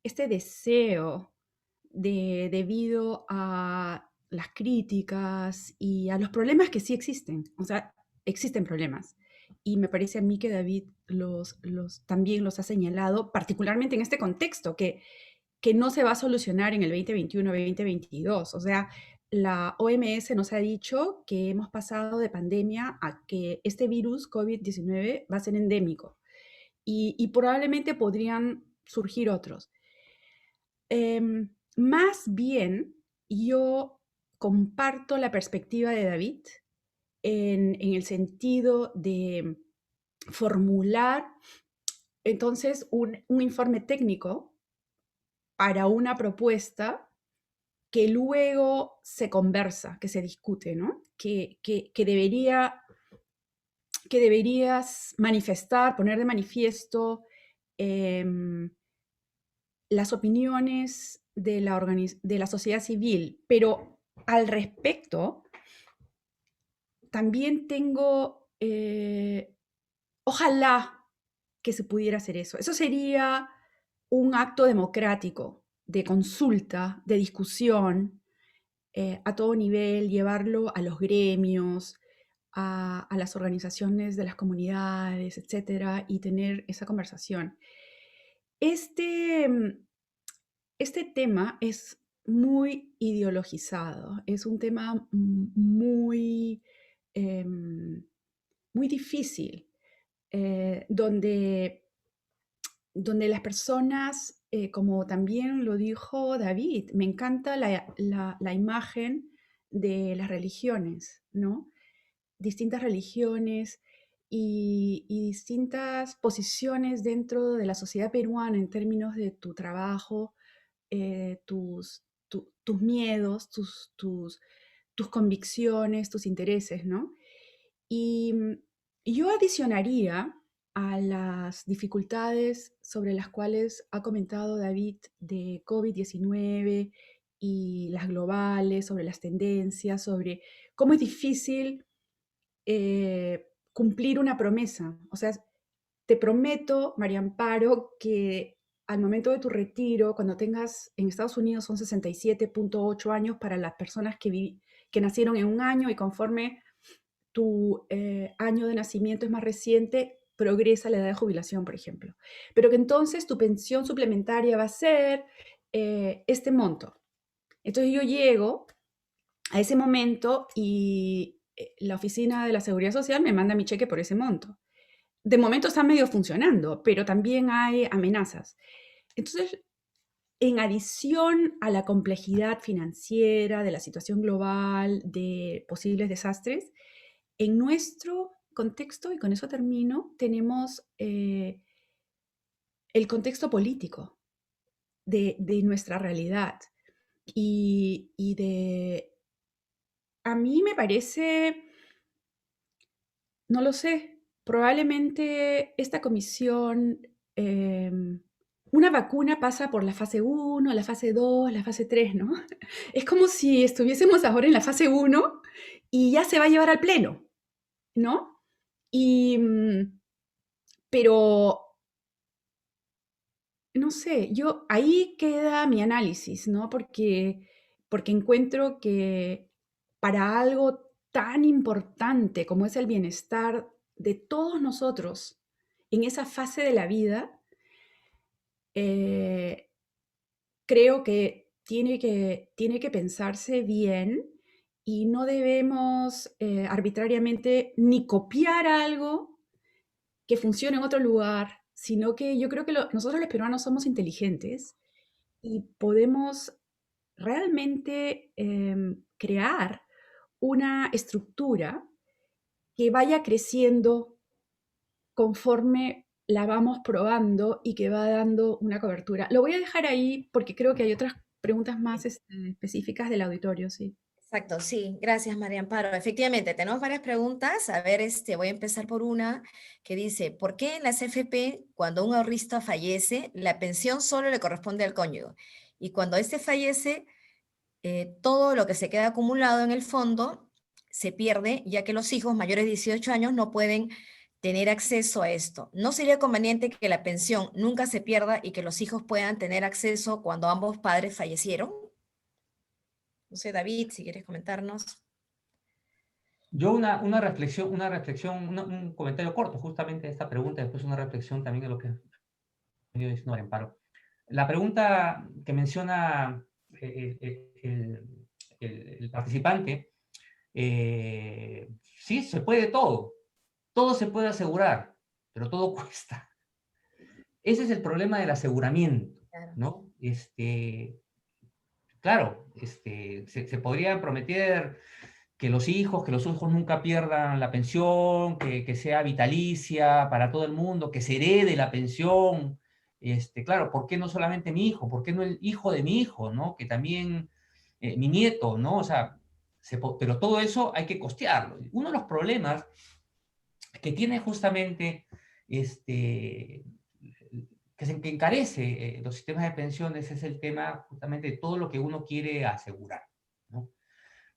este deseo debido a las críticas y a los problemas que sí existen. O sea, existen problemas. Y me parece a mí que David también los ha señalado, particularmente en este contexto, que no se va a solucionar en el 2021-2022. O sea, la OMS nos ha dicho que hemos pasado de pandemia a que este virus COVID-19 va a ser endémico y probablemente podrían surgir otros. Más bien, yo comparto la perspectiva de David en el sentido de formular entonces un informe técnico para una propuesta que luego se conversa, que se discute, ¿no? Que deberías manifestar, poner de manifiesto las opiniones de la sociedad civil, pero al respecto, también tengo, ojalá que se pudiera hacer eso. Eso sería un acto democrático, de consulta, de discusión, a todo nivel, llevarlo a los gremios, a las organizaciones de las comunidades, etcétera, y tener esa conversación. Este tema es muy ideologizado, es un tema muy, muy difícil, donde las personas, como también lo dijo David, me encanta la imagen de las religiones, ¿no? Distintas religiones y distintas posiciones dentro de la sociedad peruana en términos de tu trabajo, tus miedos, tus convicciones, tus intereses, ¿no? Y yo adicionaría a las dificultades sobre las cuales ha comentado David de COVID-19 y las globales, sobre las tendencias, sobre cómo es difícil cumplir una promesa. O sea, te prometo, María Amparo, que al momento de tu retiro, cuando tengas, en Estados Unidos son 67.8 años para las personas que nacieron en un año, y conforme tu año de nacimiento es más reciente, progresa la edad de jubilación, por ejemplo. Pero que entonces tu pensión suplementaria va a ser este monto. Entonces yo llego a ese momento y la oficina de la Seguridad Social me manda mi cheque por ese monto. De momento está medio funcionando, pero también hay amenazas. Entonces, en adición a la complejidad financiera, de la situación global, de posibles desastres, en nuestro contexto, y con eso termino, tenemos el contexto político de nuestra realidad. Y a mí me parece, no lo sé, probablemente esta comisión, una vacuna pasa por la fase 1, la fase 2, la fase 3, ¿no? Es como si estuviésemos ahora en la fase 1 y ya se va a llevar al pleno, ¿no? Pero, no sé, ahí queda mi análisis, ¿no? Porque encuentro que para algo tan importante como es el bienestar de todos nosotros en esa fase de la vida, creo que tiene que pensarse bien y no debemos arbitrariamente ni copiar algo que funcione en otro lugar, sino que yo creo que nosotros los peruanos somos inteligentes y podemos realmente crear una estructura que vaya creciendo conforme la vamos probando y que va dando una cobertura. Lo voy a dejar ahí porque creo que hay otras preguntas más específicas del auditorio, sí. Exacto, sí, gracias María Amparo. Efectivamente, tenemos varias preguntas. A ver, voy a empezar por una que dice, ¿por qué en la CFP cuando un ahorrista fallece, la pensión solo le corresponde al cónyuge? Y cuando éste fallece, todo lo que se queda acumulado en el fondo se pierde, ya que los hijos mayores de 18 años no pueden tener acceso a esto. ¿No sería conveniente que la pensión nunca se pierda y que los hijos puedan tener acceso cuando ambos padres fallecieron? No sé, David, si quieres comentarnos. Yo una reflexión, un comentario corto justamente de esta pregunta, después una reflexión también de lo que ha venido diciendo María Amparo. La pregunta que menciona el participante, sí, se puede todo se puede asegurar, pero todo cuesta. Ese es el problema del aseguramiento, Claro. ¿no? Claro, se podrían prometer que los hijos nunca pierdan la pensión, que sea vitalicia para todo el mundo, que se herede la pensión. Claro, ¿por qué no solamente mi hijo? ¿Por qué no el hijo de mi hijo, ¿no? Que también mi nieto, ¿no? O sea, pero todo eso hay que costearlo. Uno de los problemas que tiene justamente que encarece los sistemas de pensiones es el tema justamente de todo lo que uno quiere asegurar, ¿no?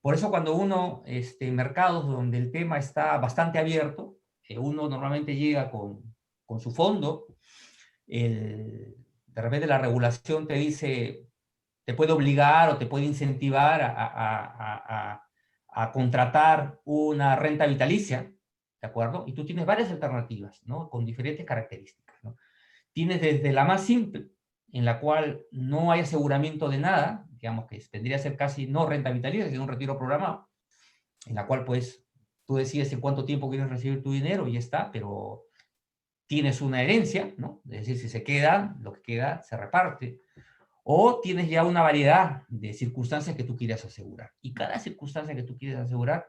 Por eso cuando uno, en mercados donde el tema está bastante abierto, uno normalmente llega con su fondo, de repente la regulación te dice, te puede obligar o te puede incentivar a contratar una renta vitalicia, ¿de acuerdo? Y tú tienes varias alternativas, ¿no? Con diferentes características, ¿no? Tienes desde la más simple, en la cual no hay aseguramiento de nada, digamos que tendría que ser casi no renta vitalicia, sino un retiro programado, en la cual pues tú decides en cuánto tiempo quieres recibir tu dinero y ya está, pero tienes una herencia, ¿no? Es decir, si se queda, lo que queda se reparte. O tienes ya una variedad de circunstancias que tú quieras asegurar. Y cada circunstancia que tú quieres asegurar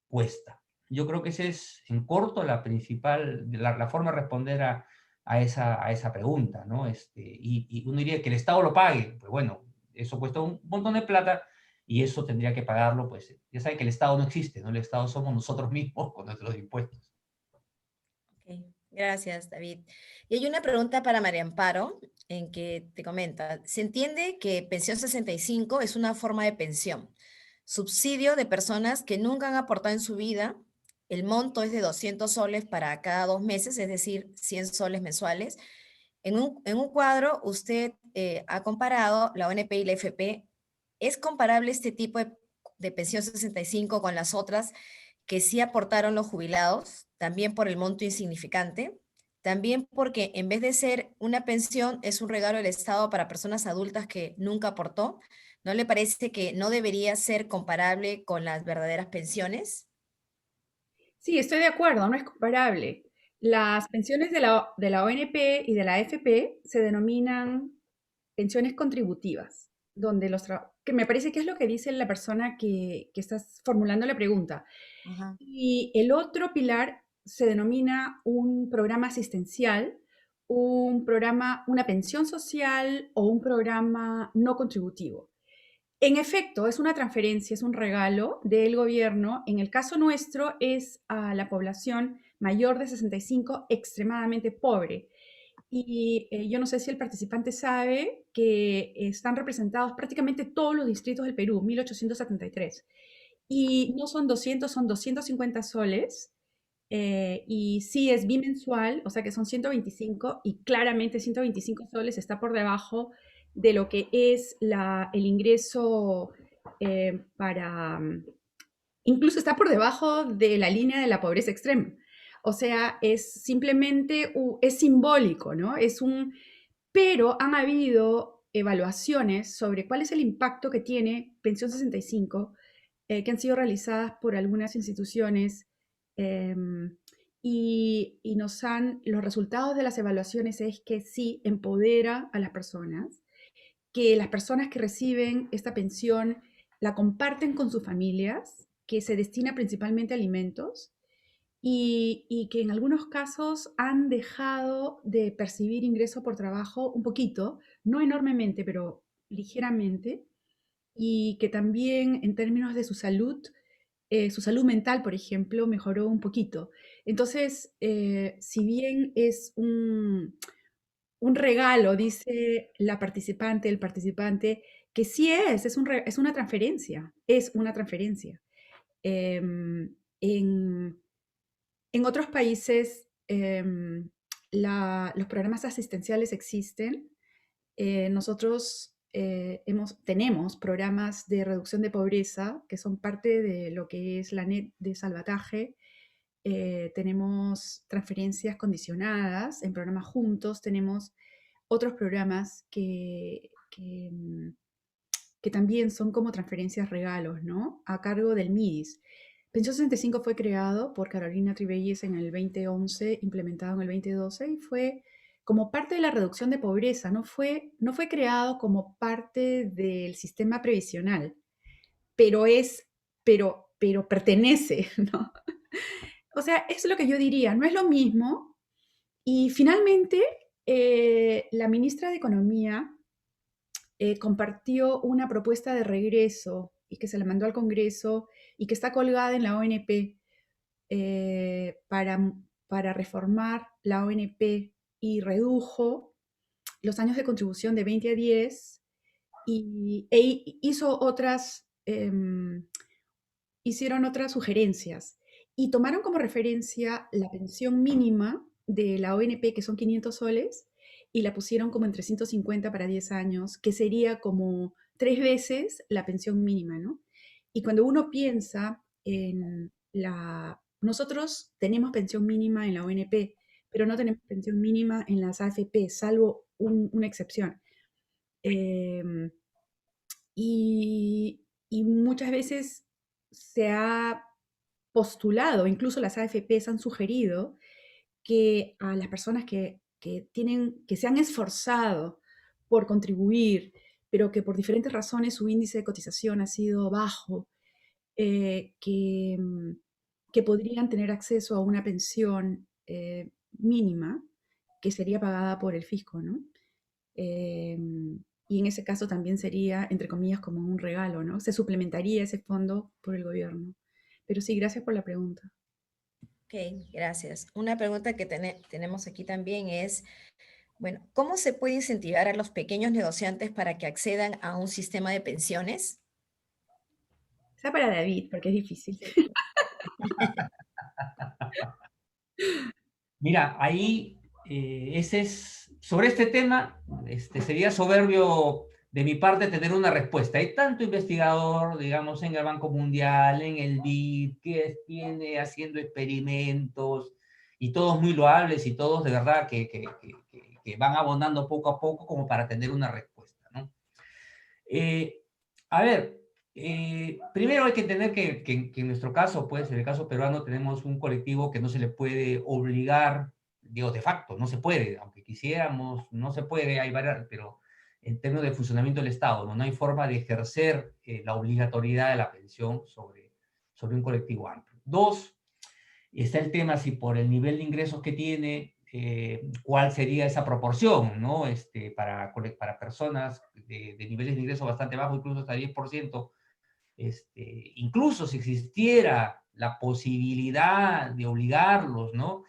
cuesta. Yo creo que esa es, en corto, la principal, la forma de responder a esa pregunta, ¿no? Y uno diría que el Estado lo pague. Pues bueno, eso cuesta un montón de plata y eso tendría que pagarlo, pues ya saben que el Estado no existe, ¿no? El Estado somos nosotros mismos con nuestros impuestos. Ok, gracias, David. Y hay una pregunta para María Amparo, en que te comenta, se entiende que pensión 65 es una forma de pensión, subsidio de personas que nunca han aportado en su vida, el monto es de 200 soles para cada 2 meses, es decir, 100 soles mensuales. En un cuadro, usted ha comparado la ONP y la FP. ¿Es comparable este tipo de pensión 65 con las otras que sí aportaron los jubilados, también por el monto insignificante, también porque en vez de ser una pensión, es un regalo del Estado para personas adultas que nunca aportó? ¿No le parece que no debería ser comparable con las verdaderas pensiones? Sí, estoy de acuerdo, no es comparable. Las pensiones de la ONP y de la AFP se denominan pensiones contributivas, donde que me parece que es lo que dice la persona que estás formulando la pregunta. Ajá. Y el otro pilar se denomina un programa asistencial, una pensión social o un programa no contributivo. En efecto, es una transferencia, es un regalo del gobierno. En el caso nuestro es a la población mayor de 65 extremadamente pobre. Y yo no sé si el participante sabe que están representados prácticamente todos los distritos del Perú, 1873. Y no son 200, son 250 soles. Y sí es bimensual, o sea que son 125 y claramente 125 soles está por debajo de lo que es el ingreso incluso está por debajo de la línea de la pobreza extrema. O sea, es simplemente, es simbólico, ¿no? Pero han habido evaluaciones sobre cuál es el impacto que tiene Pensión 65, que han sido realizadas por algunas instituciones, y los resultados de las evaluaciones es que sí empodera a las personas, que las personas que reciben esta pensión la comparten con sus familias, que se destina principalmente a alimentos y que en algunos casos han dejado de percibir ingreso por trabajo un poquito, no enormemente, pero ligeramente, y que también en términos de su salud mental, por ejemplo, mejoró un poquito. Entonces, si bien es un regalo, dice la participante, el participante, que sí es una transferencia, es una transferencia. Em, en, en otros países, los programas asistenciales existen. Nosotros tenemos programas de reducción de pobreza que son parte de lo que es la NET de salvataje. Tenemos transferencias condicionadas en programas juntos. Tenemos otros programas que también son como transferencias regalos, ¿no? A cargo del MIDIS. Pensión 65 fue creado por Carolina Tribelles en el 2011, implementado en el 2012 y fue como parte de la reducción de pobreza, no fue creado como parte del sistema previsional, pero pertenece, ¿no? O sea, es lo que yo diría, no es lo mismo. Y finalmente, la ministra de Economía compartió una propuesta de regreso y que se la mandó al Congreso y que está colgada en la ONP, para reformar la ONP, y redujo los años de contribución de 20 a 10 hizo hicieron otras sugerencias y tomaron como referencia la pensión mínima de la ONP, que son 500 soles, y la pusieron como en 350 para 10 años, que sería como 3 veces la pensión mínima, ¿no? Y cuando uno piensa nosotros tenemos pensión mínima en la ONP, pero no tenemos pensión mínima en las AFP, salvo una excepción. Y muchas veces se ha postulado, incluso las AFPs han sugerido que a las personas que se han esforzado por contribuir, pero que por diferentes razones su índice de cotización ha sido bajo, que podrían tener acceso a una pensión mínima que sería pagada por el fisco, ¿no? Y en ese caso también sería, entre comillas, como un regalo, ¿no? Se suplementaría ese fondo por el gobierno. Pero sí, gracias por la pregunta. Ok, gracias. Una pregunta que tenemos aquí también es, bueno, ¿cómo se puede incentivar a los pequeños negociantes para que accedan a un sistema de pensiones? Esa para David, porque es difícil. Mira, ahí sobre este tema, sería soberbio de mi parte tener una respuesta. Hay tanto investigador, digamos, en el Banco Mundial, en el BID, que viene haciendo experimentos, y todos muy loables, y todos de verdad que van abondando poco a poco como para tener una respuesta, ¿no? A ver, primero hay que entender que en nuestro caso, pues, en el caso peruano, tenemos un colectivo que no se le puede obligar, digo, de facto, no se puede, aunque quisiéramos, no se puede, hay varias, pero en términos de funcionamiento del Estado, no hay forma de ejercer la obligatoriedad de la pensión sobre un colectivo amplio. Dos, está el tema si por el nivel de ingresos que tiene, cuál sería esa proporción, ¿no? Para personas de niveles de ingresos bastante bajos, incluso hasta 10%, incluso si existiera la posibilidad de obligarlos, ¿no?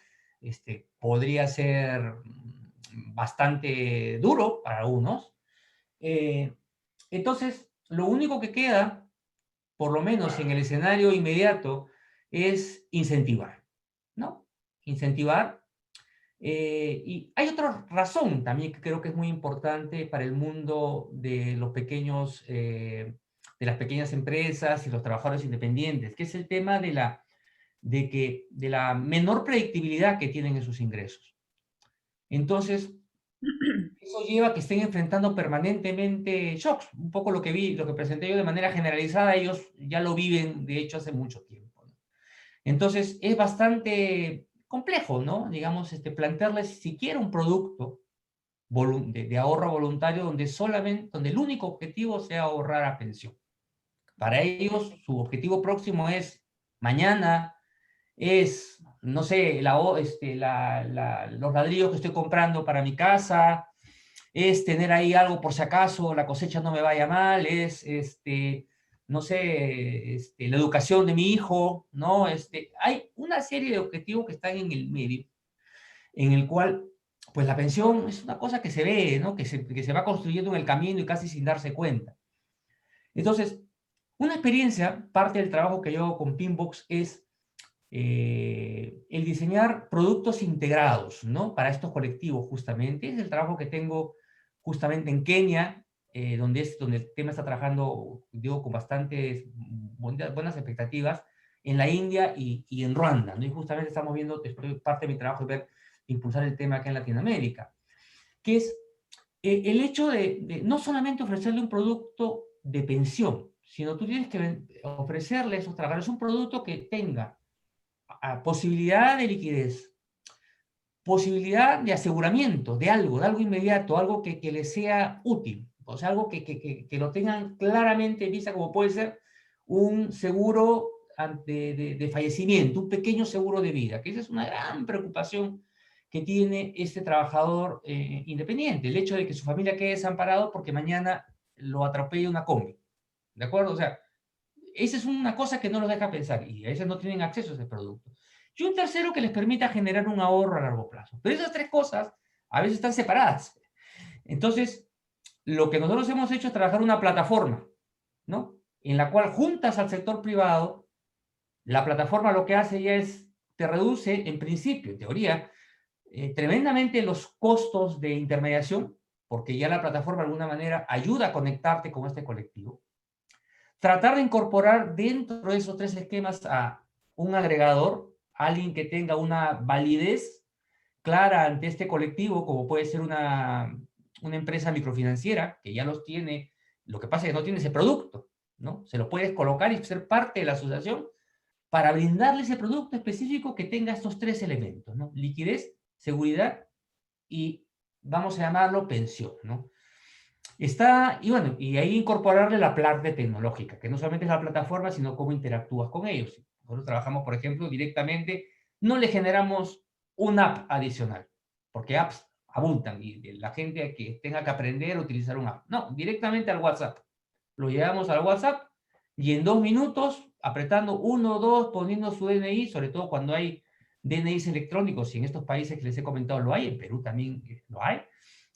Podría ser bastante duro para algunos. Entonces, lo único que queda, por lo menos en el escenario inmediato, es incentivar, ¿no? Incentivar. Y hay otra razón también que creo que es muy importante para el mundo de los pequeños, de las pequeñas empresas y los trabajadores independientes, que es el tema de la menor predictibilidad que tienen en sus ingresos. Entonces, eso lleva a que estén enfrentando permanentemente shocks. Un poco lo que presenté yo de manera generalizada, ellos ya lo viven, de hecho, hace mucho tiempo, ¿no? Entonces, es bastante complejo, ¿no? Digamos, plantearles siquiera un producto de ahorro voluntario donde el único objetivo sea ahorrar a pensión. Para ellos, su objetivo próximo es mañana, es, no sé, los ladrillos que estoy comprando para mi casa, es tener ahí algo por si acaso la cosecha no me vaya mal, es, no sé, la educación de mi hijo, ¿no? Hay una serie de objetivos que están en el medio, en el cual, pues la pensión es una cosa que se ve, ¿no? Que se va construyendo en el camino y casi sin darse cuenta. Entonces, una experiencia, parte del trabajo que yo hago con Pinbox es el diseñar productos integrados, ¿no? Para estos colectivos, justamente. Es el trabajo que tengo justamente en Kenia, donde el tema está trabajando, digo, con bastantes buenas expectativas, en la India y en Ruanda, ¿no? Y justamente estamos viendo, parte de mi trabajo es impulsar el tema acá en Latinoamérica, que es el hecho de no solamente ofrecerle un producto de pensión, sino tú tienes que ofrecerle a esos trabajadores un producto que tenga posibilidad de liquidez, posibilidad de aseguramiento de algo inmediato, algo que les sea útil, o sea, algo que lo tengan claramente en vista, como puede ser un seguro de fallecimiento, un pequeño seguro de vida, que esa es una gran preocupación que tiene este trabajador independiente, el hecho de que su familia quede desamparado porque mañana lo atropelle una combi, ¿de acuerdo? O sea, esa es una cosa que no los deja pensar y a veces no tienen acceso a ese producto. Y un tercero que les permita generar un ahorro a largo plazo. Pero esas tres cosas a veces están separadas. Entonces, lo que nosotros hemos hecho es trabajar una plataforma, ¿no? En la cual juntas al sector privado, la plataforma lo que hace ya es, te reduce, en principio, en teoría, tremendamente los costos de intermediación, porque ya la plataforma de alguna manera ayuda a conectarte con este colectivo. tratar de incorporar dentro de esos 3 esquemas a un agregador, alguien que tenga una validez clara ante este colectivo, como puede ser una empresa microfinanciera, que ya los tiene, lo que pasa es que no tiene ese producto, ¿no? Se lo puedes colocar y ser parte de la asociación para brindarle ese producto específico que tenga estos 3 elementos, ¿no? Liquidez, seguridad y vamos a llamarlo pensión, ¿no? Y bueno, y ahí incorporarle la parte tecnológica, que no solamente es la plataforma, sino cómo interactúas con ellos. Nosotros trabajamos, por ejemplo, directamente, no le generamos una app adicional, porque apps abundan y la gente que tenga que aprender a utilizar una app. No, directamente al WhatsApp. Lo llevamos al WhatsApp y en 2 minutos, apretando 1 o 2, poniendo su DNI, sobre todo cuando hay DNIs electrónicos, y en estos países que les he comentado lo hay, en Perú también lo hay,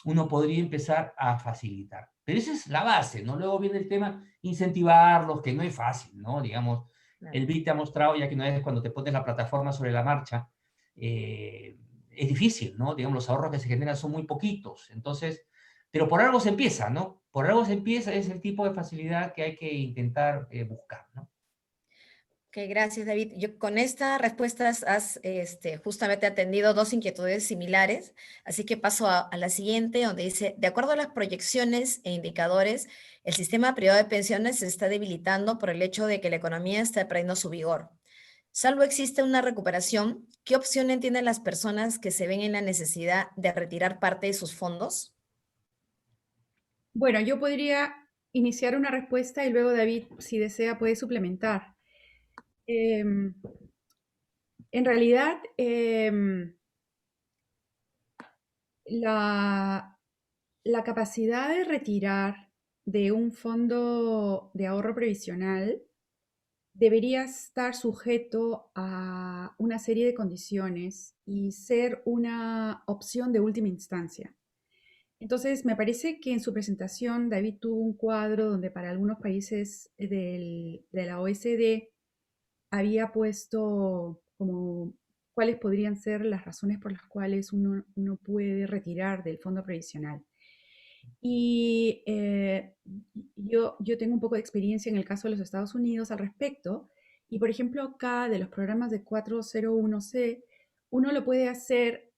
uno podría empezar a facilitar. Pero esa es la base, ¿no? Luego viene el tema incentivarlos, que no es fácil, ¿no? Digamos, el BID te ha mostrado ya que una vez cuando te pones la plataforma sobre la marcha, es difícil, ¿no? Digamos, los ahorros que se generan son muy poquitos. Entonces, pero por algo se empieza, ¿no? Por algo se empieza, es el tipo de facilidad que hay que intentar buscar, ¿no? Ok, gracias, David. Yo con esta respuesta has justamente atendido 2 inquietudes similares, así que paso a la siguiente, donde dice, de acuerdo a las proyecciones e indicadores, el sistema privado de pensiones se está debilitando por el hecho de que la economía está perdiendo su vigor. Salvo existe una recuperación, ¿qué opciones tienen las personas que se ven en la necesidad de retirar parte de sus fondos? Bueno, yo podría iniciar una respuesta y luego David, si desea, puede suplementar. Em, en realidad, la capacidad de retirar de un fondo de ahorro previsional debería estar sujeto a una serie de condiciones y ser una opción de última instancia. Entonces, me parece que en su presentación David tuvo un cuadro donde para algunos países de la OECD había puesto como cuáles podrían ser las razones por las cuales uno puede retirar del fondo previsional. Y yo tengo un poco de experiencia en el caso de los Estados Unidos al respecto. Y por ejemplo, acá de los programas de 401(c), uno lo puede hacer,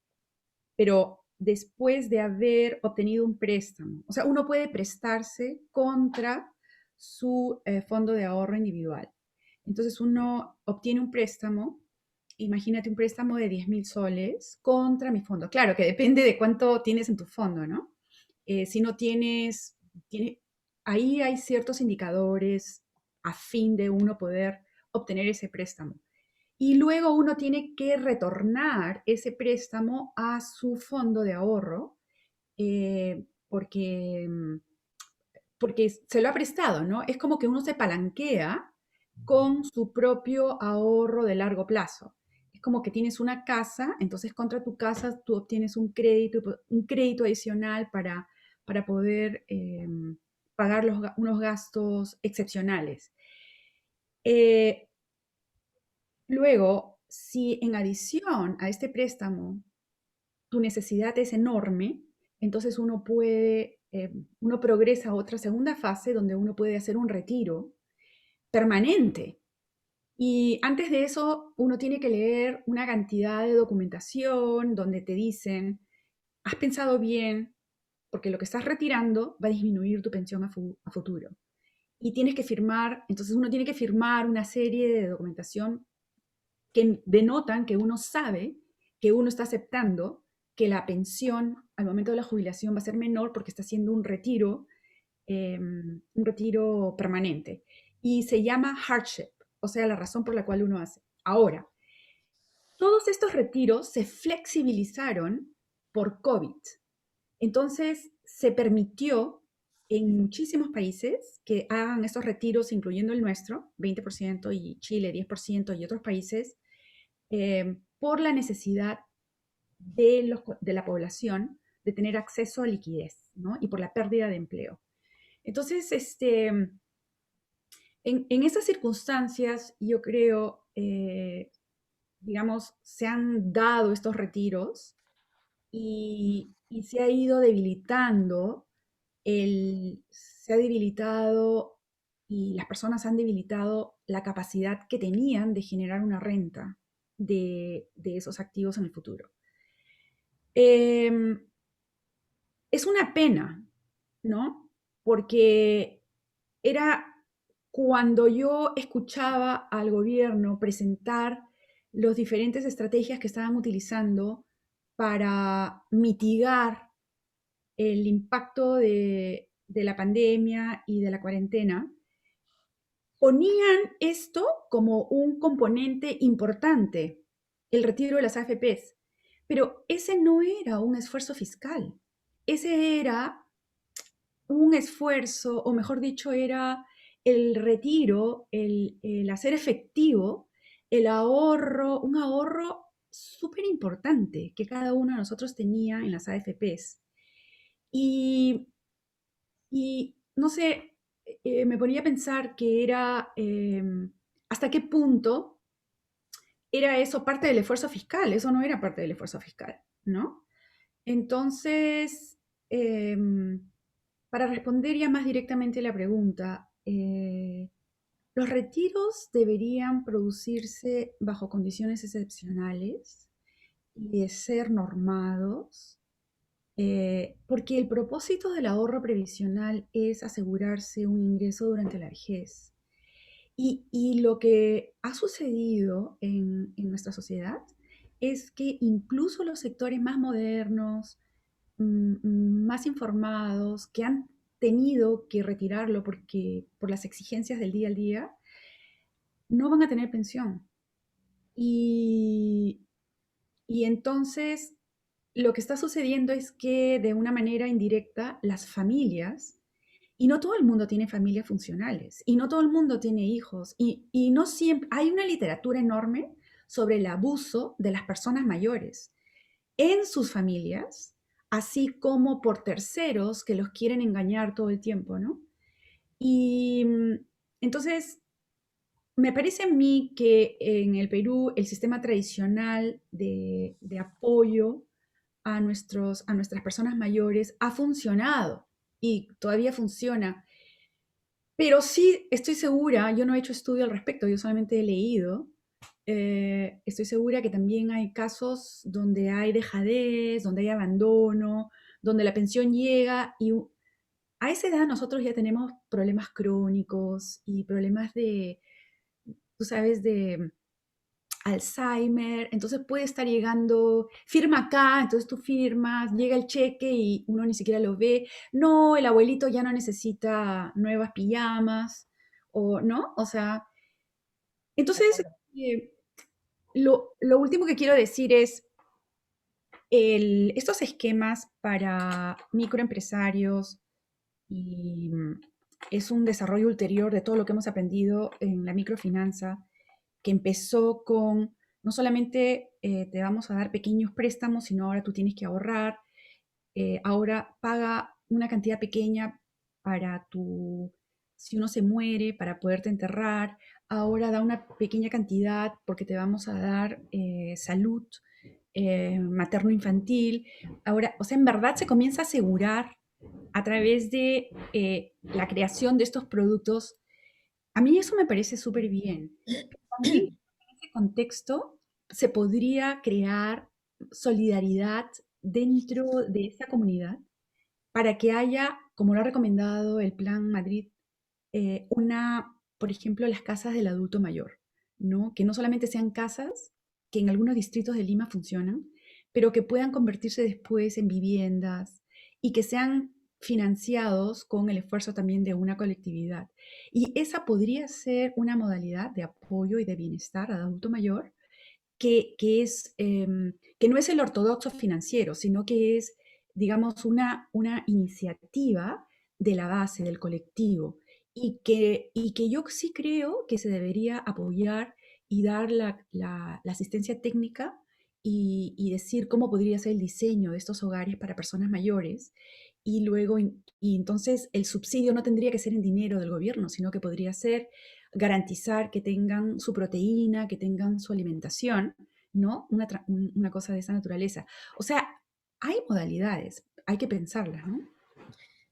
pero después de haber obtenido un préstamo. O sea, uno puede prestarse contra su fondo de ahorro individual. Entonces uno obtiene un préstamo, imagínate un préstamo de 10.000 soles contra mi fondo. Claro que depende de cuánto tienes en tu fondo, ¿no? Si no tienes, ahí hay ciertos indicadores a fin de uno poder obtener ese préstamo. Y luego uno tiene que retornar ese préstamo a su fondo de ahorro porque, porque se lo ha prestado, ¿no? Es como que uno se palanquea con su propio ahorro de largo plazo. Es como que tienes una casa, entonces contra tu casa tú obtienes un crédito adicional para poder pagar unos gastos excepcionales. Luego, si en adición a este préstamo tu necesidad es enorme, entonces uno progresa a otra segunda fase donde uno puede hacer un retiro permanente. Y antes de eso, uno tiene que leer una cantidad de documentación donde te dicen, has pensado bien, porque lo que estás retirando va a disminuir tu pensión a futuro. Y tienes que firmar, entonces uno tiene que firmar una serie de documentación que denotan que uno sabe que uno está aceptando que la pensión al momento de la jubilación va a ser menor porque está haciendo un retiro permanente. Y se llama hardship, o sea, la razón por la cual uno hace. Ahora, todos estos retiros se flexibilizaron por COVID. Entonces, se permitió en muchísimos países que hagan estos retiros, incluyendo el nuestro, 20%, y Chile 10%, y otros países, por la necesidad de la población de tener acceso a liquidez, ¿no? Y por la pérdida de empleo. Entonces, en esas circunstancias, yo creo, digamos, se han dado estos retiros y se ha ido debilitando se ha debilitado y las personas han debilitado la capacidad que tenían de generar una renta de esos activos en el futuro. Es una pena, ¿no? Porque era cuando yo escuchaba al gobierno presentar las diferentes estrategias que estaban utilizando para mitigar el impacto de la pandemia y de la cuarentena, ponían esto como un componente importante, el retiro de las AFPs. Pero ese no era un esfuerzo fiscal, ese era un esfuerzo, o mejor dicho, era el retiro, el hacer efectivo el ahorro, un ahorro súper importante que cada uno de nosotros tenía en las AFPs. Y, y no sé, me ponía a pensar que era hasta qué punto era eso parte del esfuerzo fiscal, eso no era parte del esfuerzo fiscal, ¿no? Entonces, para responder ya más directamente a la pregunta, los retiros deberían producirse bajo condiciones excepcionales y de ser normados, porque el propósito del ahorro previsional es asegurarse un ingreso durante la vejez. Y lo que ha sucedido en nuestra sociedad es que incluso los sectores más modernos, más informados, que han tenido que retirarlo porque, por las exigencias del día al día, no van a tener pensión. Y, y entonces lo que está sucediendo es que de una manera indirecta las familias, y no todo el mundo tiene familias funcionales, y no todo el mundo tiene hijos, y no siempre, hay una literatura enorme sobre el abuso de las personas mayores en sus familias, así como por terceros que los quieren engañar todo el tiempo, ¿no? Y entonces, me parece a mí que en el Perú el sistema tradicional de apoyo a nuestras personas mayores ha funcionado y todavía funciona. Pero sí estoy segura, yo no he hecho estudio al respecto, yo solamente he leído, estoy segura que también hay casos donde hay dejadez, donde hay abandono, donde la pensión llega y a esa edad nosotros ya tenemos problemas crónicos y problemas de, tú sabes, de Alzheimer, entonces puede estar llegando, firma acá, entonces tú firmas, llega el cheque y uno ni siquiera lo ve. No, el abuelito ya no necesita nuevas pijamas, o no, o sea, De entonces acuerdo. lo último que quiero decir es, estos esquemas para microempresarios y es un desarrollo ulterior de todo lo que hemos aprendido en la microfinanza, que empezó con no solamente te vamos a dar pequeños préstamos, sino ahora tú tienes que ahorrar, ahora paga una cantidad pequeña para tu, si uno se muere, para poderte enterrar, ahora da una pequeña cantidad porque te vamos a dar salud materno-infantil. Ahora, o sea, en verdad se comienza a asegurar a través de la creación de estos productos. A mí eso me parece súper bien. También en ese contexto se podría crear solidaridad dentro de esa comunidad para que haya, como lo ha recomendado el Plan Madrid, por ejemplo, las casas del adulto mayor, ¿no? Que no solamente sean casas, que en algunos distritos de Lima funcionan, pero que puedan convertirse después en viviendas y que sean financiados con el esfuerzo también de una colectividad. Y esa podría ser una modalidad de apoyo y de bienestar al adulto mayor que no es el ortodoxo financiero, sino que es, digamos, una iniciativa de la base, del colectivo, y que yo sí creo que se debería apoyar y dar la asistencia técnica y decir cómo podría ser el diseño de estos hogares para personas mayores. Y luego, y entonces el subsidio no tendría que ser en dinero del gobierno, sino que podría ser garantizar que tengan su proteína, que tengan su alimentación, ¿no? Una cosa de esa naturaleza. O sea, hay modalidades, hay que pensarlas, ¿no?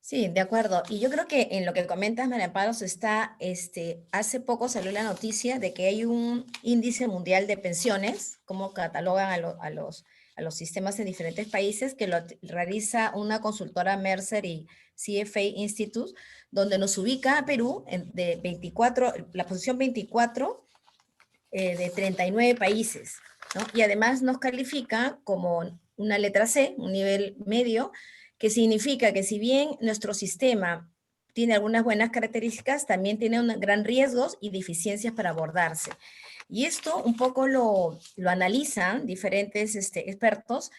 Sí, de acuerdo. Y yo creo que en lo que comentas, María Amparo, hace poco salió la noticia de que hay un índice mundial de pensiones, cómo catalogan a los sistemas en diferentes países, que lo realiza una consultora Mercer y CFA Institute, donde nos ubica a Perú de 24, la posición 24 de 39 países, ¿no? Y además nos califica como una letra C, un nivel medio, que significa que si bien nuestro sistema tiene algunas buenas características, también tiene gran riesgos y deficiencias para abordarse. Y esto un poco lo analizan diferentes expertos,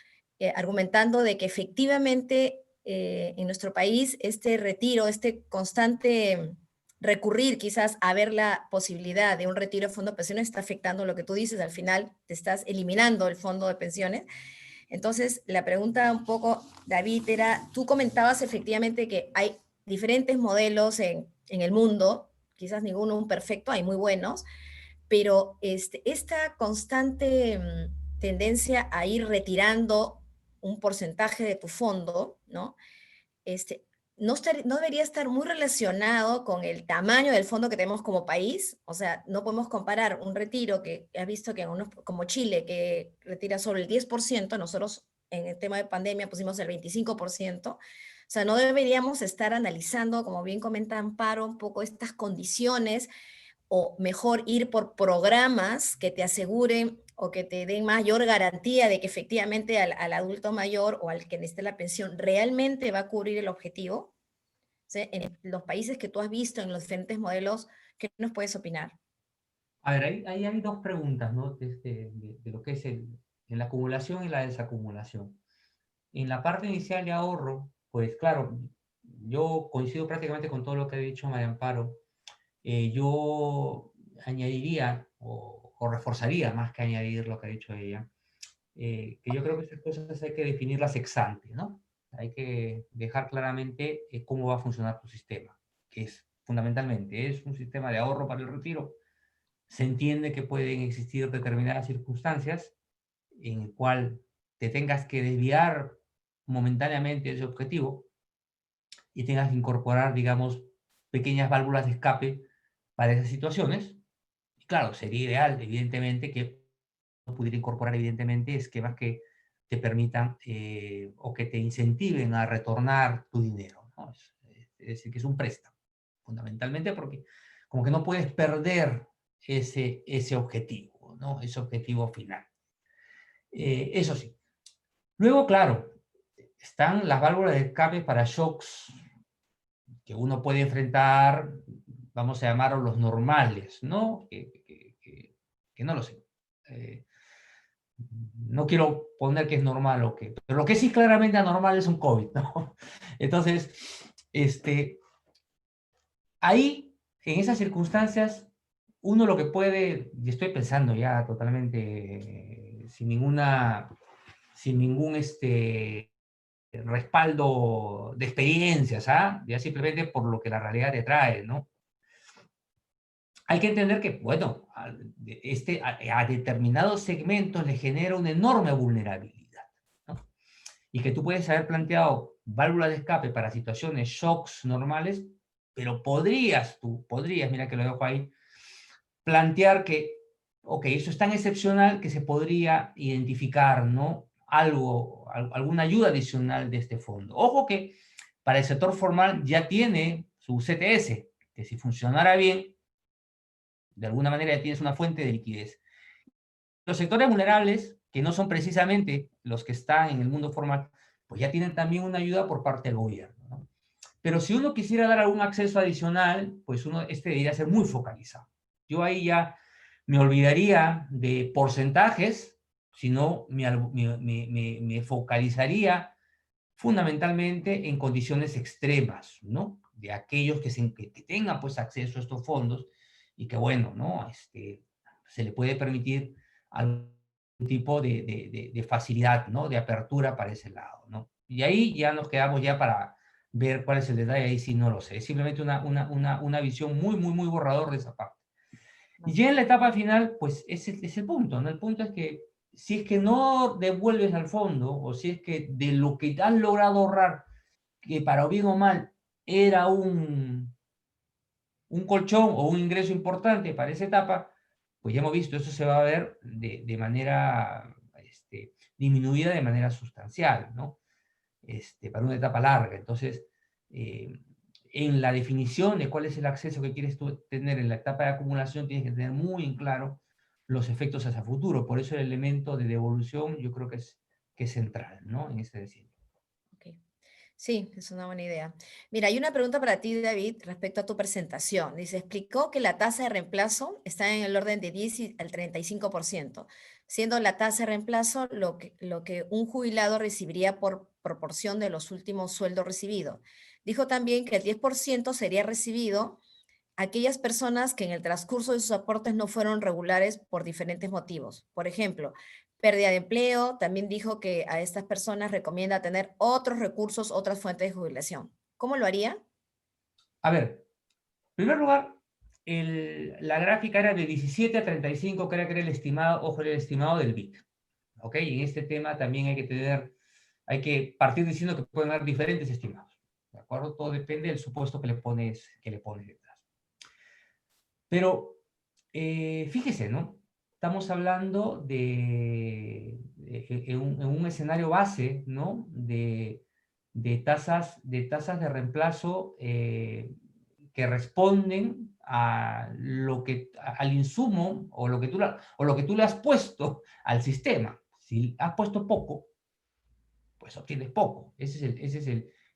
argumentando de que efectivamente en nuestro país este retiro, este constante recurrir quizás a ver la posibilidad de un retiro de fondo de pensiones está afectando lo que tú dices, al final te estás eliminando el fondo de pensiones. Entonces, la pregunta un poco, David, era, tú comentabas efectivamente que hay diferentes modelos en el mundo, quizás ninguno perfecto, hay muy buenos, pero esta constante tendencia a ir retirando un porcentaje de tu fondo, ¿no? No debería estar muy relacionado con el tamaño del fondo que tenemos como país. O sea, no podemos comparar un retiro que has visto que en unos como Chile, que retira solo el 10%, nosotros en el tema de pandemia pusimos el 25%. O sea, no deberíamos estar analizando, como bien comenta Amparo, un poco estas condiciones, o mejor ir por programas que te aseguren o que te den mayor garantía de que efectivamente al adulto mayor o al que necesite la pensión realmente va a cubrir el objetivo. ¿Sí? En los países que tú has visto, en los diferentes modelos, ¿qué nos puedes opinar? A ver, ahí hay dos preguntas, ¿no? De lo que es en la acumulación y la desacumulación. En la parte inicial de ahorro, pues claro, yo coincido prácticamente con todo lo que ha dicho María Amparo. Yo añadiría o reforzaría más que añadir lo que ha dicho ella, que yo creo que estas cosas hay que definirlas ex ante, ¿no? Hay que dejar claramente cómo va a funcionar tu sistema, que es fundamentalmente, es un sistema de ahorro para el retiro. Se entiende que pueden existir determinadas circunstancias en el cual te tengas que desviar momentáneamente de ese objetivo y tengas que incorporar, digamos, pequeñas válvulas de escape para esas situaciones. Y claro, sería ideal, evidentemente, que no pudiera incorporar, evidentemente, esquemas que te permitan o que te incentiven a retornar tu dinero, ¿no? Es decir, que es un préstamo, fundamentalmente porque como que no puedes perder ese objetivo, ¿no? Ese objetivo final. Eso sí. Luego, claro, están las válvulas de escape para shocks que uno puede enfrentar, vamos a llamarlos los normales, ¿no? Que no lo sé. No quiero poner que es normal o qué, pero lo que sí claramente anormal es un COVID, ¿no? Entonces, ahí, en esas circunstancias, uno lo que puede, y estoy pensando ya totalmente sin ningún respaldo de experiencias, ¿ah? Ya simplemente por lo que la realidad te trae, ¿no? Hay que entender que, bueno, a determinados segmentos le genera una enorme vulnerabilidad, ¿no? Y que tú puedes haber planteado válvulas de escape para situaciones, shocks normales, pero podrías, mira que lo dejo ahí, plantear que, ok, eso es tan excepcional que se podría identificar, ¿no? Alguna ayuda adicional de este fondo. Ojo que para el sector formal ya tiene su CTS, que si funcionara bien, de alguna manera ya tienes una fuente de liquidez. Los sectores vulnerables, que no son precisamente los que están en el mundo formal, pues ya tienen también una ayuda por parte del gobierno, ¿no? Pero si uno quisiera dar algún acceso adicional, pues debería ser muy focalizado. Yo ahí ya me olvidaría de porcentajes, sino me focalizaría fundamentalmente en condiciones extremas, ¿no? De aquellos que tengan pues acceso a estos fondos y que, bueno, ¿no? Se le puede permitir algún tipo de facilidad, ¿no? De apertura para ese lado, ¿no? Y ahí ya nos quedamos ya para ver cuál es el detalle, ahí sí no lo sé. Es simplemente una visión muy, muy, muy borrador de esa parte. Y ya en la etapa final, pues ese es el punto, ¿no? El punto es que si es que no devuelves al fondo, o si es que de lo que has logrado ahorrar, que para bien o mal era un colchón o un ingreso importante para esa etapa, pues ya hemos visto, eso se va a ver de manera disminuida de manera sustancial, ¿no? Para una etapa larga. Entonces, en la definición de cuál es el acceso que quieres tú tener en la etapa de acumulación, tienes que tener muy en claro los efectos hacia futuro. Por eso el elemento de devolución yo creo que es central, ¿no? En este diseño. Ok. Sí, es una buena idea. Mira, hay una pregunta para ti, David, respecto a tu presentación. Dice, explicó que la tasa de reemplazo está en el orden de 10 al 35%, siendo la tasa de reemplazo lo que un jubilado recibiría por proporción de los últimos sueldos recibidos. Dijo también que el 10% sería recibido aquellas personas que en el transcurso de sus aportes no fueron regulares por diferentes motivos. Por ejemplo, pérdida de empleo, también dijo que a estas personas recomienda tener otros recursos, otras fuentes de jubilación. ¿Cómo lo haría? A ver, en primer lugar, la gráfica era de 17 a 35, que era el estimado, ojo, el estimado del BIC. ¿Ok? Y en este tema también hay que partir diciendo que pueden haber diferentes estimados. ¿De acuerdo? Todo depende del supuesto que le pones detrás. Pero, fíjese, ¿no? Estamos hablando en un escenario base, ¿no? De tasas de reemplazo que responden al insumo o lo que tú le has puesto al sistema. Si has puesto poco, pues obtienes poco. Ese es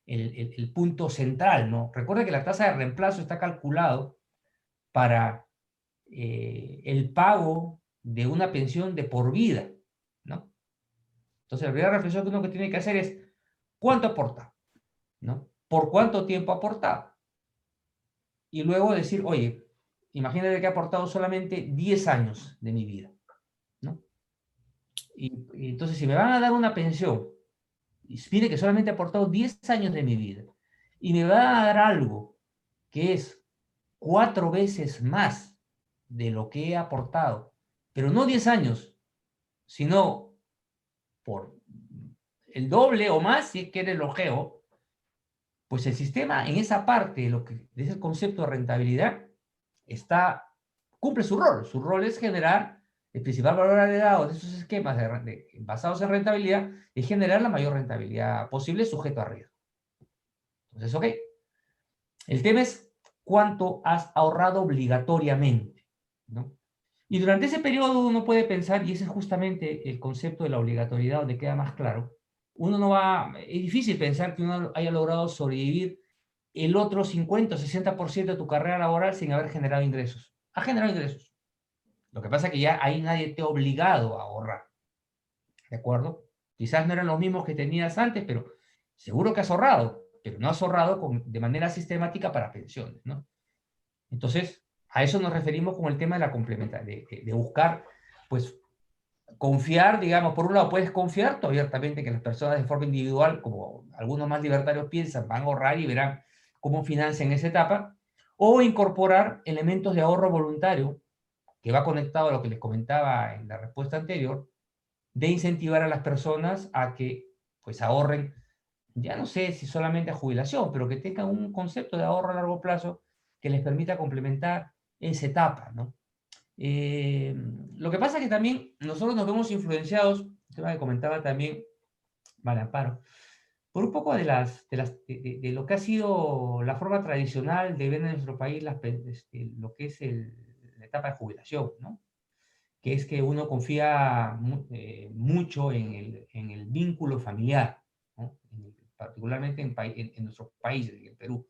el punto central, ¿no? Recuerda que la tasa de reemplazo está calculado para el pago de una pensión de por vida, ¿no? Entonces, la primera reflexión que uno que tiene que hacer es, ¿cuánto aporta? ¿No? ¿Por cuánto tiempo ha aportado? Y luego decir, oye, imagínate que ha aportado solamente 10 años de mi vida, ¿no? Y entonces, si me van a dar una pensión, y pide que solamente ha aportado 10 años de mi vida, y me va a dar algo que es 4 veces más de lo que he aportado, pero no 10 años, sino por el doble o más, si es que eres ojeo, pues el sistema en esa parte de ese concepto de rentabilidad cumple su rol. Su rol es generar el principal valor agregado de esos esquemas basados en rentabilidad y generar la mayor rentabilidad posible sujeto a riesgo. Entonces, ok. El tema es cuánto has ahorrado obligatoriamente, ¿no? Y durante ese periodo uno puede pensar, y ese es justamente el concepto de la obligatoriedad donde queda más claro, es difícil pensar que uno haya logrado sobrevivir el otro 50 o 60% de tu carrera laboral sin haber generado ingresos. Ha generado ingresos. Lo que pasa es que ya ahí nadie te ha obligado a ahorrar. ¿De acuerdo? Quizás no eran los mismos que tenías antes, pero seguro que has ahorrado, pero no has ahorrado de manera sistemática para pensiones, ¿no? Entonces, a eso nos referimos con el tema de la complementariedad, de buscar, pues, confiar, digamos, por un lado puedes confiar abiertamente que las personas de forma individual, como algunos más libertarios piensan, van a ahorrar y verán cómo financian esa etapa, o incorporar elementos de ahorro voluntario, que va conectado a lo que les comentaba en la respuesta anterior, de incentivar a las personas a que, pues, ahorren, ya no sé si solamente a jubilación, pero que tengan un concepto de ahorro a largo plazo que les permita complementar esa etapa, ¿no? Lo que pasa es que también nosotros nos vemos influenciados, el tema que comentaba también Vale Amparo, por un poco de lo que ha sido la forma tradicional de ver en nuestro país lo que es la etapa de jubilación, ¿no? Que es que uno confía mucho en el vínculo familiar, ¿no? Particularmente en nuestros países, en el Perú,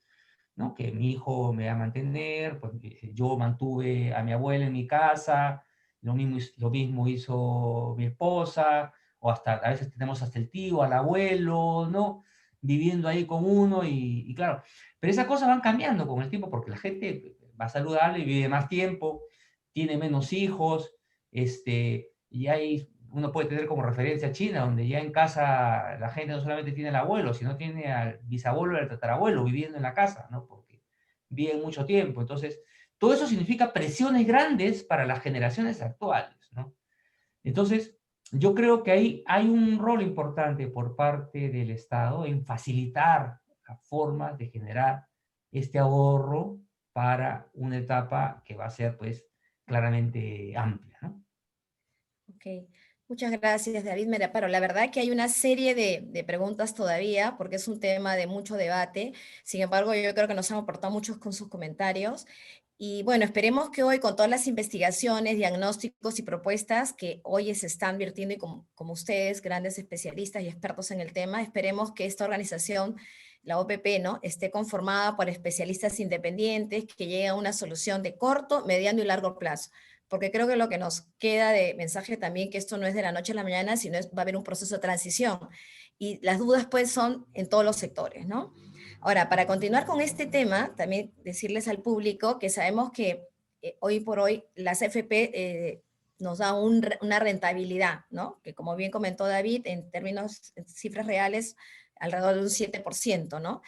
¿no? Que mi hijo me va a mantener, pues yo mantuve a mi abuela en mi casa, lo mismo hizo mi esposa, o a veces tenemos hasta el tío, al abuelo, ¿no? Viviendo ahí con uno y claro, pero esas cosas van cambiando con el tiempo porque la gente va saludable y vive más tiempo, tiene menos hijos, y uno puede tener como referencia a China, donde ya en casa la gente no solamente tiene al abuelo, sino tiene al bisabuelo y al tatarabuelo viviendo en la casa, ¿no? Porque viven mucho tiempo. Entonces, todo eso significa presiones grandes para las generaciones actuales, ¿no? Entonces, yo creo que ahí hay un rol importante por parte del Estado en facilitar formas de generar este ahorro para una etapa que va a ser, pues, claramente amplia, ¿no? Ok, muchas gracias, David Meraparo. La verdad que hay una serie de preguntas todavía, porque es un tema de mucho debate. Sin embargo, yo creo que nos han aportado muchos con sus comentarios. Y bueno, esperemos que hoy, con todas las investigaciones, diagnósticos y propuestas que hoy se están vertiendo, y como ustedes, grandes especialistas y expertos en el tema, esperemos que esta organización, la OPP, ¿no?, esté conformada por especialistas independientes que lleguen a una solución de corto, mediano y largo plazo. Porque creo que lo que nos queda de mensaje también, que esto no es de la noche a la mañana, sino va a haber un proceso de transición. Y las dudas, pues, son en todos los sectores, ¿no? Ahora, para continuar con este tema, también decirles al público que sabemos que hoy por hoy las AFP nos da una rentabilidad, ¿no? Que, como bien comentó David, en términos, en cifras reales, alrededor de un 7%, ¿no?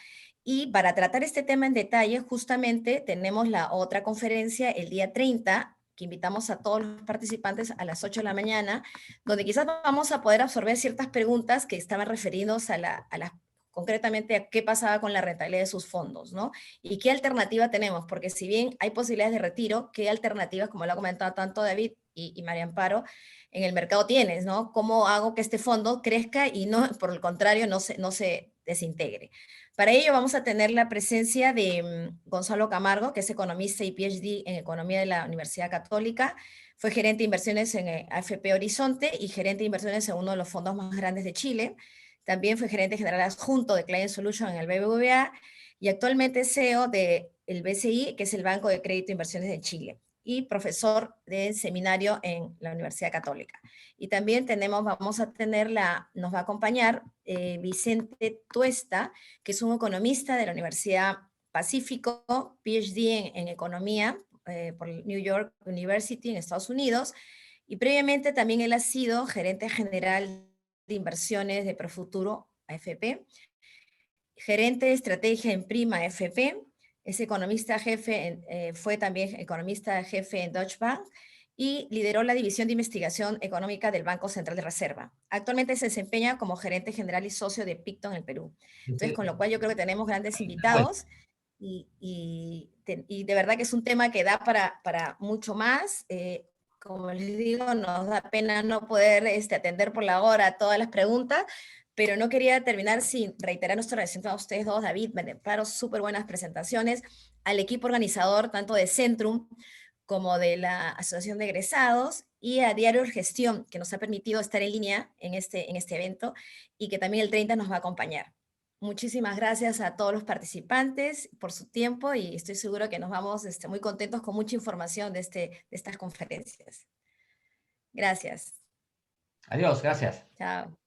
Y para tratar este tema en detalle, justamente tenemos la otra conferencia el día 30, que invitamos a todos los participantes a las 8 de la mañana, donde quizás vamos a poder absorber ciertas preguntas que estaban referidos a las concretamente a qué pasaba con la rentabilidad de sus fondos, ¿no? Y qué alternativa tenemos, porque si bien hay posibilidades de retiro, ¿qué alternativas, como lo ha comentado tanto David y María Amparo, en el mercado tienes, ¿no? ¿Cómo hago que este fondo crezca y no, por el contrario, no se desintegre? Para ello vamos a tener la presencia de Gonzalo Camargo, que es economista y PhD en Economía de la Universidad Católica. Fue gerente de inversiones en AFP Horizonte y gerente de inversiones en uno de los fondos más grandes de Chile. También fue gerente general adjunto de Client Solution en el BBVA y actualmente es CEO del BCI, que es el Banco de Crédito e Inversiones de Chile, y profesor de seminario en la Universidad Católica. Y también vamos a tener nos va a acompañar Vicente Tuesta, que es un economista de la Universidad Pacífico, PhD en economía por New York University en Estados Unidos, y previamente también él ha sido gerente general de inversiones de Profuturo AFP, gerente de estrategia en Prima AFP, es economista jefe, fue también economista jefe en Deutsche Bank y lideró la división de investigación económica del Banco Central de Reserva. Actualmente se desempeña como gerente general y socio de Picton en el Perú. Entonces, con lo cual yo creo que tenemos grandes invitados y de verdad que es un tema que da para mucho más. Como les digo, nos da pena no poder atender por la hora todas las preguntas, pero no quería terminar sin reiterar nuestro agradecimiento a ustedes dos, David, Beneparo, súper buenas presentaciones, al equipo organizador tanto de Centrum como de la Asociación de Egresados y a Diario Gestión, que nos ha permitido estar en línea en este evento y que también el 30 nos va a acompañar. Muchísimas gracias a todos los participantes por su tiempo y estoy seguro que nos vamos muy contentos con mucha información de estas conferencias. Gracias. Adiós, gracias. Chao.